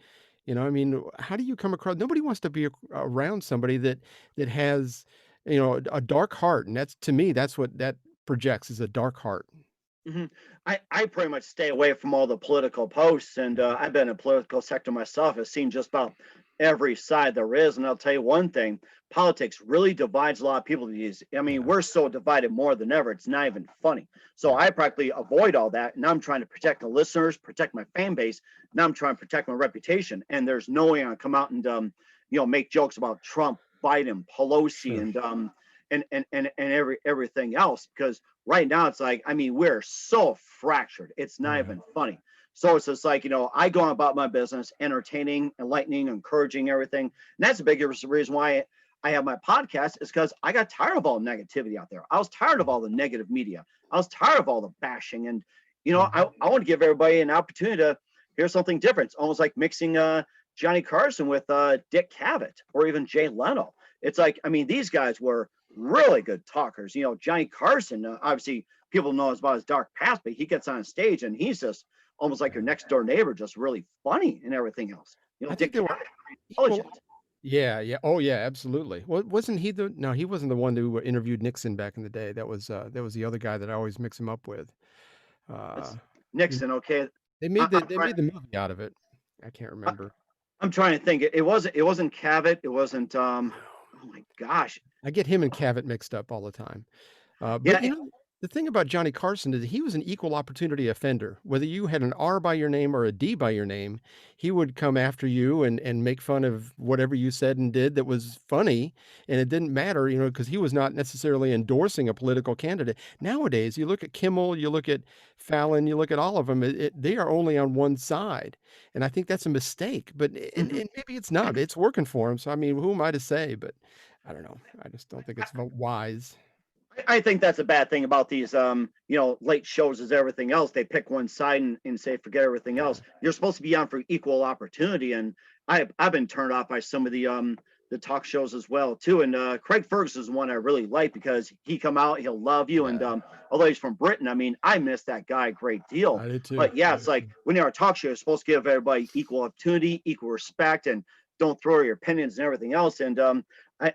I mean, how do you come across nobody wants to be around somebody that has, a dark heart, and that's to me, that's what that projects is a dark heart. Mhm. I pretty much stay away from all the political posts, and I've been in the political sector myself. I've seen just about every side there is, and I'll tell you one thing: politics really divides a lot of people these. I mean, Yeah, we're so divided more than ever. It's not even funny. So yeah. I practically avoid all that, and I'm trying to protect the listeners, protect my fan base. Now I'm trying to protect my reputation, and there's no way I come out and make jokes about Trump, Biden, Pelosi, Sure. and everything else because right now it's like, I mean, we're so fractured. It's not Yeah. even funny. So it's just like, I go on about my business, entertaining, enlightening, encouraging everything. And that's the biggest reason why I have my podcast is because I got tired of all negativity out there. I was tired of all the negative media. I was tired of all the bashing. And, Mhm. I want to give everybody an opportunity to hear something different. It's almost like mixing Johnny Carson with Dick Cavett or even Jay Leno. It's like, I mean, these guys were really good talkers. Johnny Carson, obviously people know about his dark past, but he gets on stage and he's just almost like your Yeah. next door neighbor, just really funny and everything else. I think Dick they were Cavett, equal. intelligent. Yeah, yeah. Oh, yeah, absolutely. Wasn't he the no, he wasn't the one who interviewed Nixon back in the day. That was the other guy that I always mix him up with. Uh, It's you Nixon. Okay, they made the movie out of it. I can't I, remember. I'm trying to think. It wasn't Cavett. It wasn't. Oh my gosh. I get him and Cavett mixed up all the time. But Yeah. the thing about Johnny Carson is he was an equal opportunity offender. Whether you had an R by your name or a D by your name, he would come after you and make fun of whatever you said and did that was funny. And it didn't matter, because he was not necessarily endorsing a political candidate. Nowadays, you look at Kimmel, you look at Fallon, you look at all of them, they are only on one side. And I think that's a mistake. But Mhm. and maybe it's not. It's working for him. So I mean, who am I to say? But I don't know. I just don't think it's wise. I think that's a bad thing about these, late shows is everything else. They pick one side and say, forget everything else. You're supposed to be on for equal opportunity. And I've been turned off by some of the talk shows as well too. And Craig Ferguson is one I really like because he come out, he'll love you. And Yeah. although he's from Britain, I mean, I miss that guy a great deal. I did too. But yeah, I it's did like too. when you're a talk show, you're supposed to give everybody equal opportunity, equal respect, and don't throw your opinions and everything else. And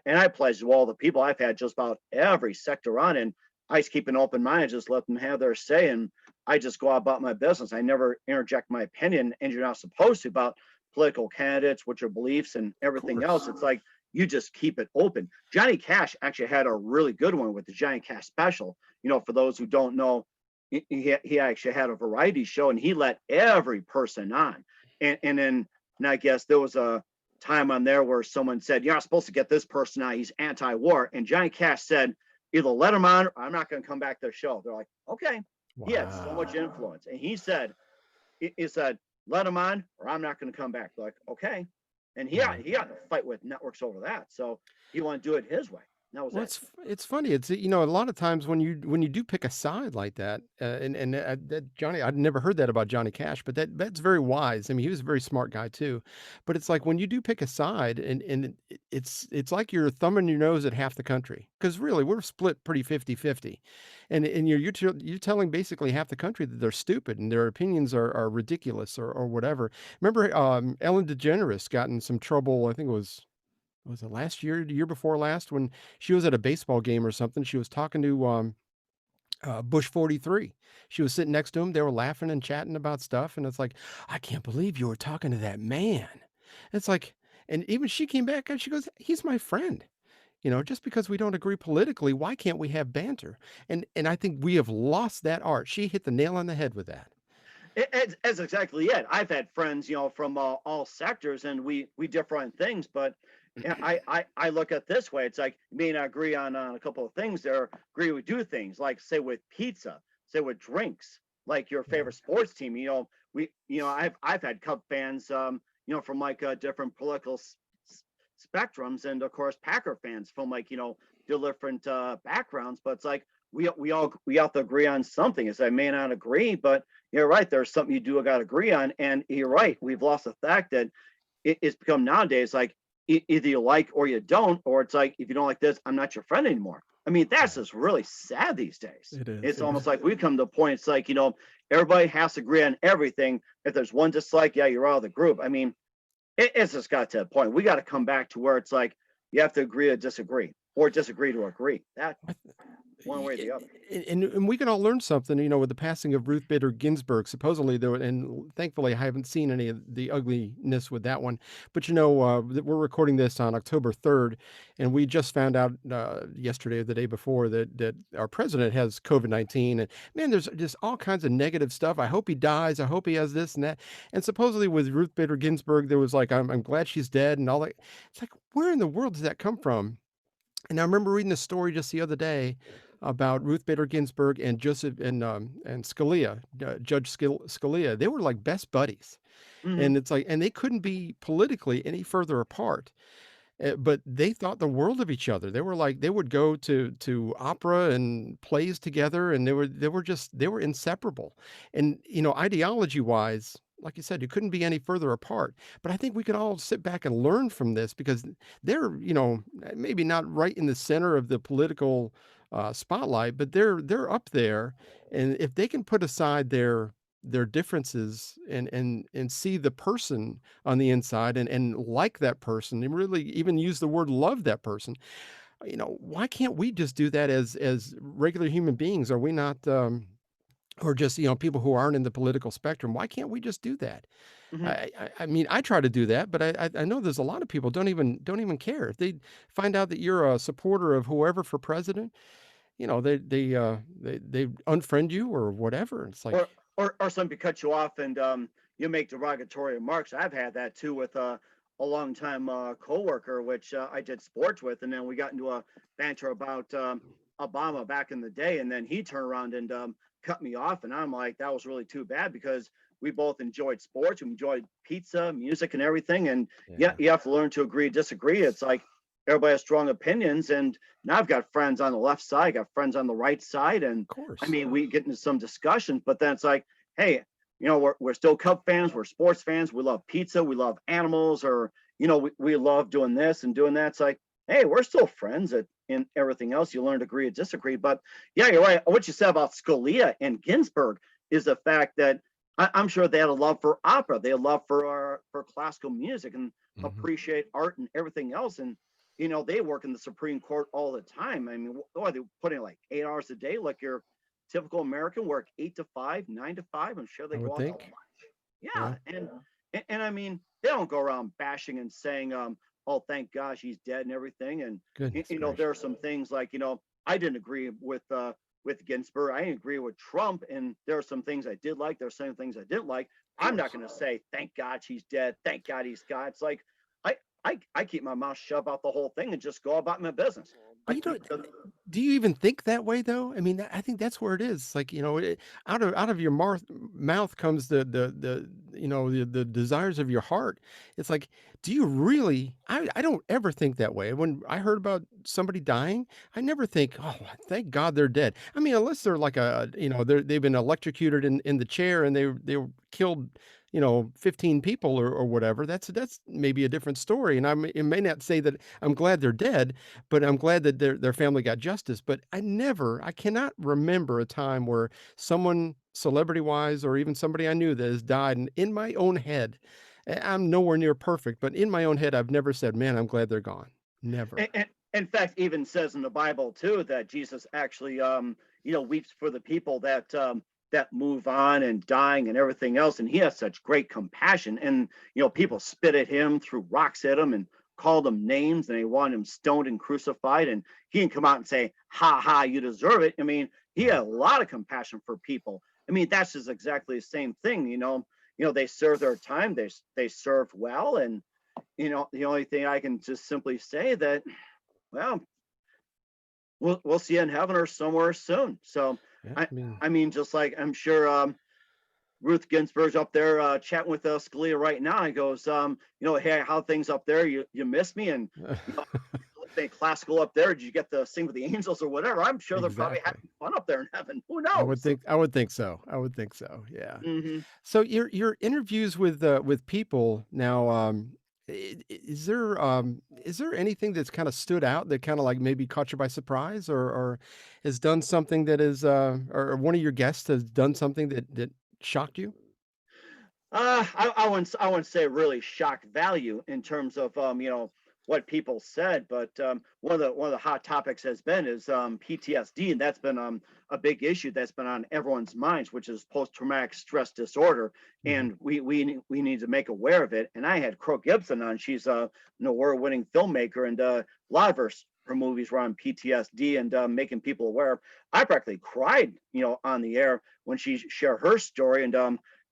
I pledge to all the people I've had just about every sector on, and I just keep an open mind, just let them have their say, and I just go about my business. I never interject my opinion, and you're not supposed to about political candidates, what your beliefs and Of everything else. course. It's like you just keep it open. Johnny Cash actually had a really good one with the Johnny Cash special. For those who don't know, he actually had a variety show, and he let every person on, and I guess there was a time on there where someone said, "You're not supposed to get this person on. He's anti-war." And Johnny Cash said, "Either let him on, or I'm not going to come back to the show." They're like, "Okay." He had so much Wow. influence, and he said, "Let him on, or I'm not going to come back." They're like, "Okay." And Yeah. he got in a fight with networks over that, so he wanted to do it his way. And that was Well, it. it's funny. It's a lot of times when you do pick a side like that, and that Johnny, I'd never heard that about Johnny Cash, but that's very wise. I mean, he was a very smart guy too. But it's like when you do pick a side, and it's like you're thumbing your nose at half the country because really we're split pretty 50-50, and you're telling basically half the country that they're stupid and their opinions are ridiculous or whatever. Remember, Ellen DeGeneres got in some trouble. I think it was it last year, the year before last, when she was at a baseball game or something. She was talking to Bush 43. She was sitting next to him. They were laughing and chatting about stuff. And it's like, I can't believe you were talking to that man. It's like, and even she came back and she goes, he's my friend. Just because we don't agree politically, why can't we have banter? And I think we have lost that art. She hit the nail on the head with that. That's exactly it. I've had friends, from all sectors, and we differ on things. But yeah, I look at it this way. It's like you may not agree on a couple of things. There, agree we do things like say with pizza, say with drinks, like your Yeah. favorite sports team. I've had Cub fans, from like different political spectrums, and of course Packer fans from like different backgrounds. But it's like we have to agree on something. As I may not agree, but you're right. There's something you do got to agree on, and you're right. We've lost the fact that it's become nowadays like either you like or you don't, or it's like if you don't like this, I'm not your friend anymore. I mean, that's Yeah. just really sad these days. It is. It's It almost is. like we come to a point. It's like everybody has to agree on everything. If there's one dislike, yeah, you're out of the group. I mean, it's just got to that point. We got to come back to where it's like you have to agree to disagree or disagree to agree. That one way or the other. And we can all learn something, with the passing of Ruth Bader Ginsburg, supposedly, though, and thankfully I haven't seen any of the ugliness with that one. But that we're recording this on October 3rd, and we just found out yesterday or the day before that our president has COVID-19. And man, there's just all kinds of negative stuff. I hope he dies. I hope he has this and that. And supposedly with Ruth Bader Ginsburg, there was like, I'm glad she's dead and all that. It's like, where in the world does that come from? And I remember reading a story just the other day about Ruth Bader Ginsburg and Joseph and Scalia, Judge Scalia. They were like best buddies, Hmm. and it's like, and they couldn't be politically any further apart. But they thought the world of each other. They were like they would go to opera and plays together, and they were inseparable. And ideology wise, like you said, you couldn't be any further apart. But I think we can all sit back and learn from this because they're maybe not right in the center of the political spotlight, but they're up there, and if they can put aside their differences and see the person on the inside and like that person and really even use the word love that person. Why can't we just do that as regular human beings? Are we not or just people who aren't in the political spectrum? Why can't we just do that? Hmm. I mean, I try to do that, but I know there's a lot of people don't even care if they find out that you're a supporter of whoever for president. They unfriend you or whatever. It's like, Or somebody cut you off and you make derogatory remarks. I've had that too with a longtime coworker, which I did sports with, and then we got into a banter about Obama back in the day, and then he turned around and cut me off, and I'm like, that was really too bad because we both enjoyed sports, we enjoyed pizza, music, and everything, and yeah, yeah, you have to learn to agree, disagree. It's like everybody has strong opinions, and now I've got friends on the left side, got friends on the right side, and of I course. mean, we get into some discussions, but then it's like, hey, we're still Cub fans, we're sports fans, we love pizza, we love animals, or we love doing this and doing that. It's like, hey, we're still friends in everything else. You learn to agree or disagree. But yeah, you're right. What you said about Scalia and Ginsburg is the fact that I'm sure they had a love for opera, they had a love for classical music and Mhm. appreciate art and everything else. And they work in the Supreme Court all the time. I mean, what are they putting like 8 hours a day, like your typical American work 8 to 5, 9 to 5. I'm sure I they would go out to think. lunch. Yeah, Yeah, and I mean, they don't go around bashing and saying, "Oh, thank gosh he's dead" and everything. And goodness there are gracious. some things like I didn't agree with Ginsburg. I didn't agree with Trump, and there are some things I did like. There are some things I didn't like. Of I'm not course. going to say, "Thank God she's dead." Thank God he's gone. It's like I keep my mouth shut about the whole thing and just go about my business. I But keep the do you even think that way though? I mean, I think that's where it is. Like, out of your mouth comes the desires of your heart. It's like, do you really? I don't ever think that way. When I heard about somebody dying, I never think, oh, thank God they're dead. I mean, unless they're like they've been electrocuted in the chair and they were killed. 15 people or whatever. That's maybe a different story. And it may not say that I'm glad they're dead, but I'm glad that their family got justice. But I cannot remember a time where someone celebrity wise or even somebody I knew that has died. And in my own head, I'm nowhere near perfect, but in my own head, I've never said, man, I'm glad they're gone. Never. and in fact even says in the Bible too that Jesus actually weeps for the people that move on and dying and everything else, and he has such great compassion. And people spit at him, threw rocks at him, and called him names, and they wanted him stoned and crucified, and he didn't come out and say, ha ha, you deserve it. I mean, he had Right. a lot of compassion for people. I mean, that's just exactly the same thing. They served their time, they served well. And the only thing I can just simply say that, well, we'll see you in heaven or somewhere soon. So Yeah. I I mean, I mean, just like I'm sure Ruth Ginsburg's up there chatting with Scalia right now. He goes, hey, how things up there? You miss me? And they classical up there. Did you get to sing with the angels or whatever? I'm sure they're probably exactly. having fun up there in heaven. Who I would knows? think I would think so. I would think so. Yeah. Hmm. So your interviews with people now, is there anything that's kind of stood out that kind of like maybe caught you by surprise or has done something that is or one of your guests has done something that shocked you? I wouldn't say really shock value in terms of what people said, but one of the hot topics has been is PTSD, and that's been a big issue that's been on everyone's minds, which is post traumatic stress disorder, Mhm. and we need to make aware of it. And I had Crow Gibson on; she's an award winning filmmaker, and a lot of her movies were on PTSD and making people aware. I practically cried, on the air when she shared her story, and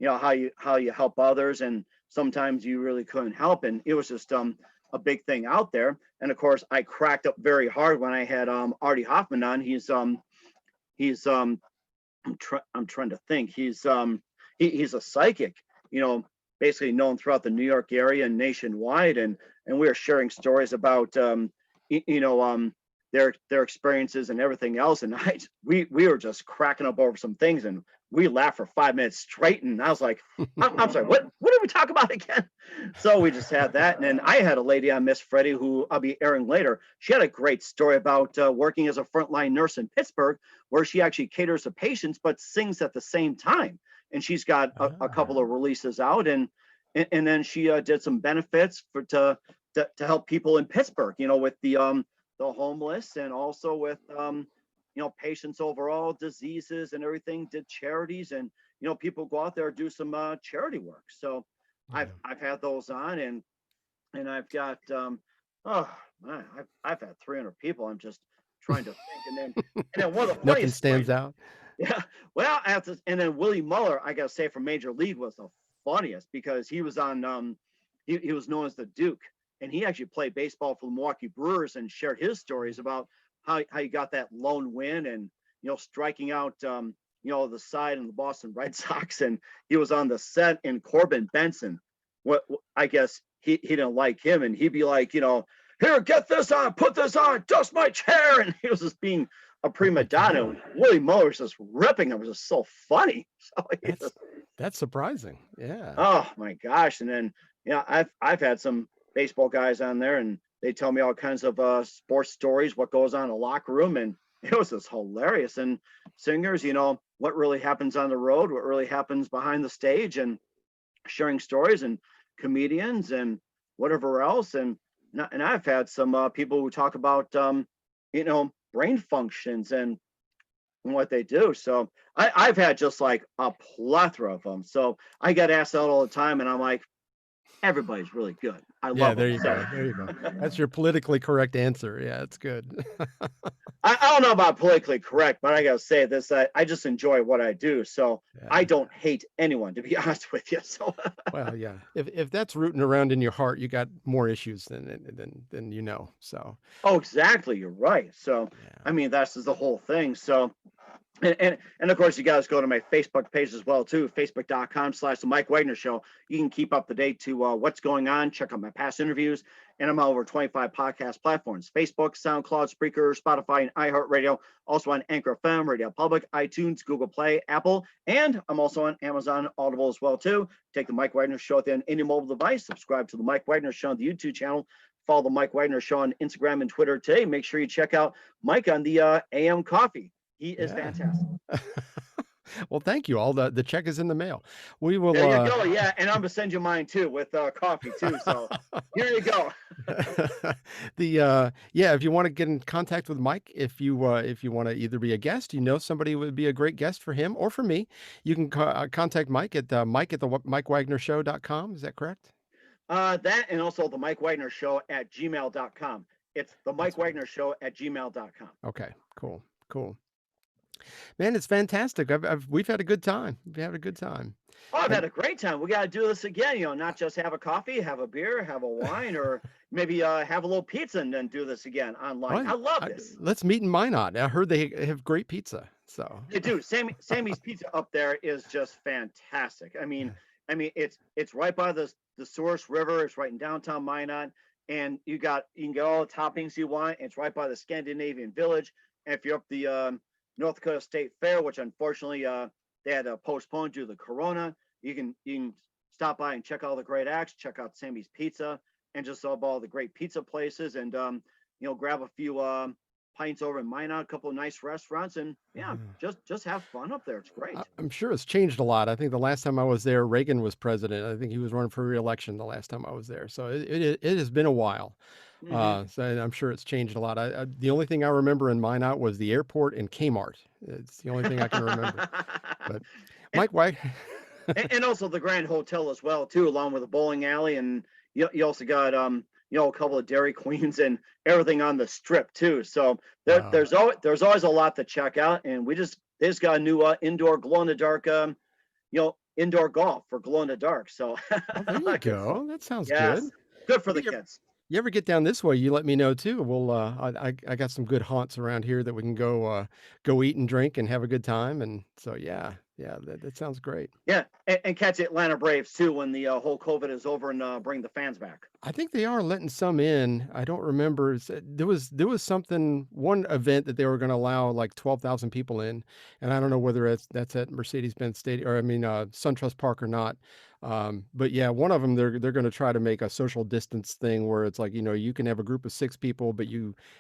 how you help others, and sometimes you really couldn't help, and it was just a big thing out there. And of course I cracked up very hard when I had Artie Hoffman on. He's I'm trying to think. He's a psychic, you know basically known throughout the New York area and nationwide, and we were sharing stories about y- you know their experiences and everything else. And we were just cracking up over some things, and we laughed for 5 minutes straight. And I was like, I'm sorry, what did we talk about again? So we just had that. And then I had a lady on, Miss Freddie, who I'll be airing later. She had a great story about working as a frontline nurse in Pittsburgh, where she actually caters to patients but sings at the same time. And she's got a couple Ah, of releases out, and then she did some benefits to help people in Pittsburgh, with the homeless, and also with patients overall, diseases and everything. Did charities, and people go out there and do some charity work. So I've yeah. I've had those on, and I've got oh man, I've had 300 people. I'm just trying to think, and then one of the Nothing funniest stands stories. out? Yeah, well, I have to, and then Willie Muller, I gotta say, from Major League, was the funniest, because he was on he was known as the Duke, and he actually played baseball for the Milwaukee Brewers, and shared his stories about how he got that lone win, and striking out the side in the Boston Red Sox. And he was on the set, and Corbin Benson, I guess he didn't like him, and he'd be like, here, get this on, put this on, dust my chair. And he was just being a Oh prima my donna. god. Willie Muller's just ripping him. It was just so funny. So he That's just, that's surprising. Yeah. oh my gosh. And then, I've had some baseball guys on there, and they tell me all kinds of sports stories, what goes on in the locker room, and it was just hilarious. And singers, what really happens on the road, what really happens behind the stage, and sharing stories, and comedians, and whatever else. And I've had some people who talk about brain functions and what they do. So I've had just like a plethora of them. So I get asked that all the time, and I'm like, everybody's really good. I Yeah, love there them. you So go, there you go. That's your politically correct answer. Yeah, it's good. I don't know about politically correct, but I gotta say this: I just enjoy what I do. So I Yeah. don't hate anyone, to be honest with you. So Well, yeah. If that's rooting around in your heart, you got more issues than you know, so, oh, exactly, you're right. So yeah. I mean, that's just the whole thing. So and of course, you guys go to my Facebook page as well too, facebook.com/the Mike Wagner Show. You can keep up to date to what's going on, check out my past interviews, and I'm on over 25 podcast platforms: Facebook, SoundCloud, Spreaker, Spotify, and iHeartRadio. Also on Anchor FM, Radio Public, iTunes, Google Play, Apple, and I'm also on Amazon Audible as well too. Take the Mike Wagner Show on any mobile device. Subscribe to the Mike Wagner Show on the YouTube channel. Follow the Mike Wagner Show on Instagram and Twitter today. Make sure you check out Mike on the AM Coffee. He is Yeah. fantastic. Well, thank you. All the check is in the mail. We will, There you go. Yeah, and I'm gonna send you mine too, with coffee too. So here you go. yeah, if you wanna get in contact with Mike, if you wanna either be a guest, somebody who would be a great guest for him or for me, you can contact Mike at, Mike at the MikeWagnerShow.com. Is that correct? That, and also the Mike Wagner Show at gmail.com. It's the That's Mike Wagner Show at gmail.com. okay, cool, cool. Man, it's fantastic. We've had a good time. We've had a good time. Oh, I've And had a great time. We got to do this again. Not just have a coffee, have a beer, have a wine, or maybe have a little pizza, and then do this again online. oh, I love this. let's meet in Minot. I heard they have great pizza. So, They do. Sammy's Pizza up there is just fantastic. I mean, yeah. it's right by the Source River. It's right in downtown Minot, and you can get all the toppings you want. It's right by the Scandinavian Village. And if you're up the North Dakota State Fair, which unfortunately they had to postpone due to the Corona, you can stop by and check all the great acts. Check out Sammy's Pizza, and just all the great pizza places, and grab a few. pints over in Minot, a couple of nice restaurants, and yeah, Yeah. just have fun up there. It's great. I'm sure it's changed a lot. I think the last time I was there, Reagan was president. I think he was running for reelection the last time I was there. So it has been a while. Hmm. So I'm sure it's changed a lot. The only thing I remember in Minot was the airport and Kmart. It's the only thing I can remember. But and, Mike White, and also the Grand Hotel as well too, along with a bowling alley, and you also got a couple of Dairy Queens and everything on the strip too. So wow. there's always a lot to check out, and they just got a new indoor glow in the dark indoor golf for glow in the dark. So Oh, there you go. That sounds good. yes, good for Well, the kids. you ever get down this way, you let me know too. We'll I got some good haunts around here that we can go eat and drink and have a good time. And so yeah, yeah, that sounds great. Yeah, and catch the Atlanta Braves too when the whole COVID is over, and bring the fans back. I think they are letting some in. I don't remember. There was something one event that they were going to allow like 12,000 people in, and I don't know whether that's at Mercedes-Benz Stadium or I mean SunTrust Park or not. But yeah, one of them they're going to try to make a social distance thing where it's like you can have a group of 6 people, but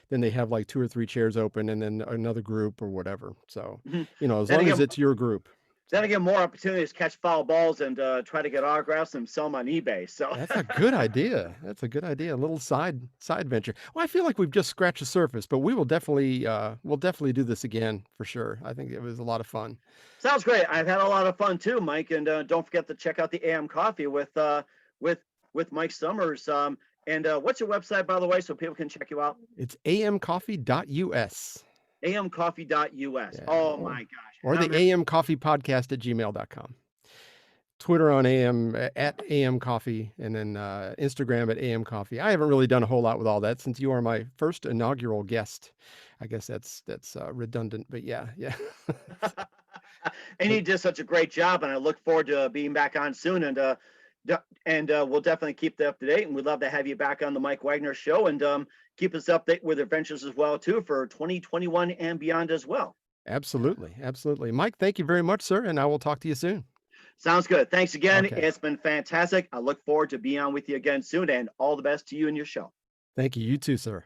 then they have like 2 or 3 chairs open, and then another group or whatever. So Mhm. as Then long as again, it's your group. then So. again, more opportunities to catch foul balls and try to get autographs and sell them on eBay. So That's a good idea. That's a good idea. A little side venture. Well, I feel like we've just scratched the surface, but we'll definitely do this again for sure. I think it was a lot of fun. sounds great. I've had a lot of fun too, Mike. And don't forget to check out the AM Coffee with with Mike Summers. And what's your website, by the way, so people can check you out? It's amcoffee.us. amcoffee.us. Yeah, Oh my gosh, or the I'm AM Coffee Podcast at gmail.com. Twitter on AM at AM Coffee, and then Instagram at AM Coffee. I haven't really done a whole lot with all that since you are my first inaugural guest. I guess that's redundant, but yeah, yeah. and he did such a great job, and I look forward to being back on soon. And we'll definitely keep that up to date. And we'd love to have you back on the Mike Wagner Show, and keep us updated with adventures as well too for 2021 and beyond as well. Absolutely, absolutely. Mike, thank you very much, sir, and I will talk to you soon. Sounds good. Thanks again. Okay. It's been fantastic. I look forward to being on with you again soon, and all the best to you and your show. Thank you. You too, sir.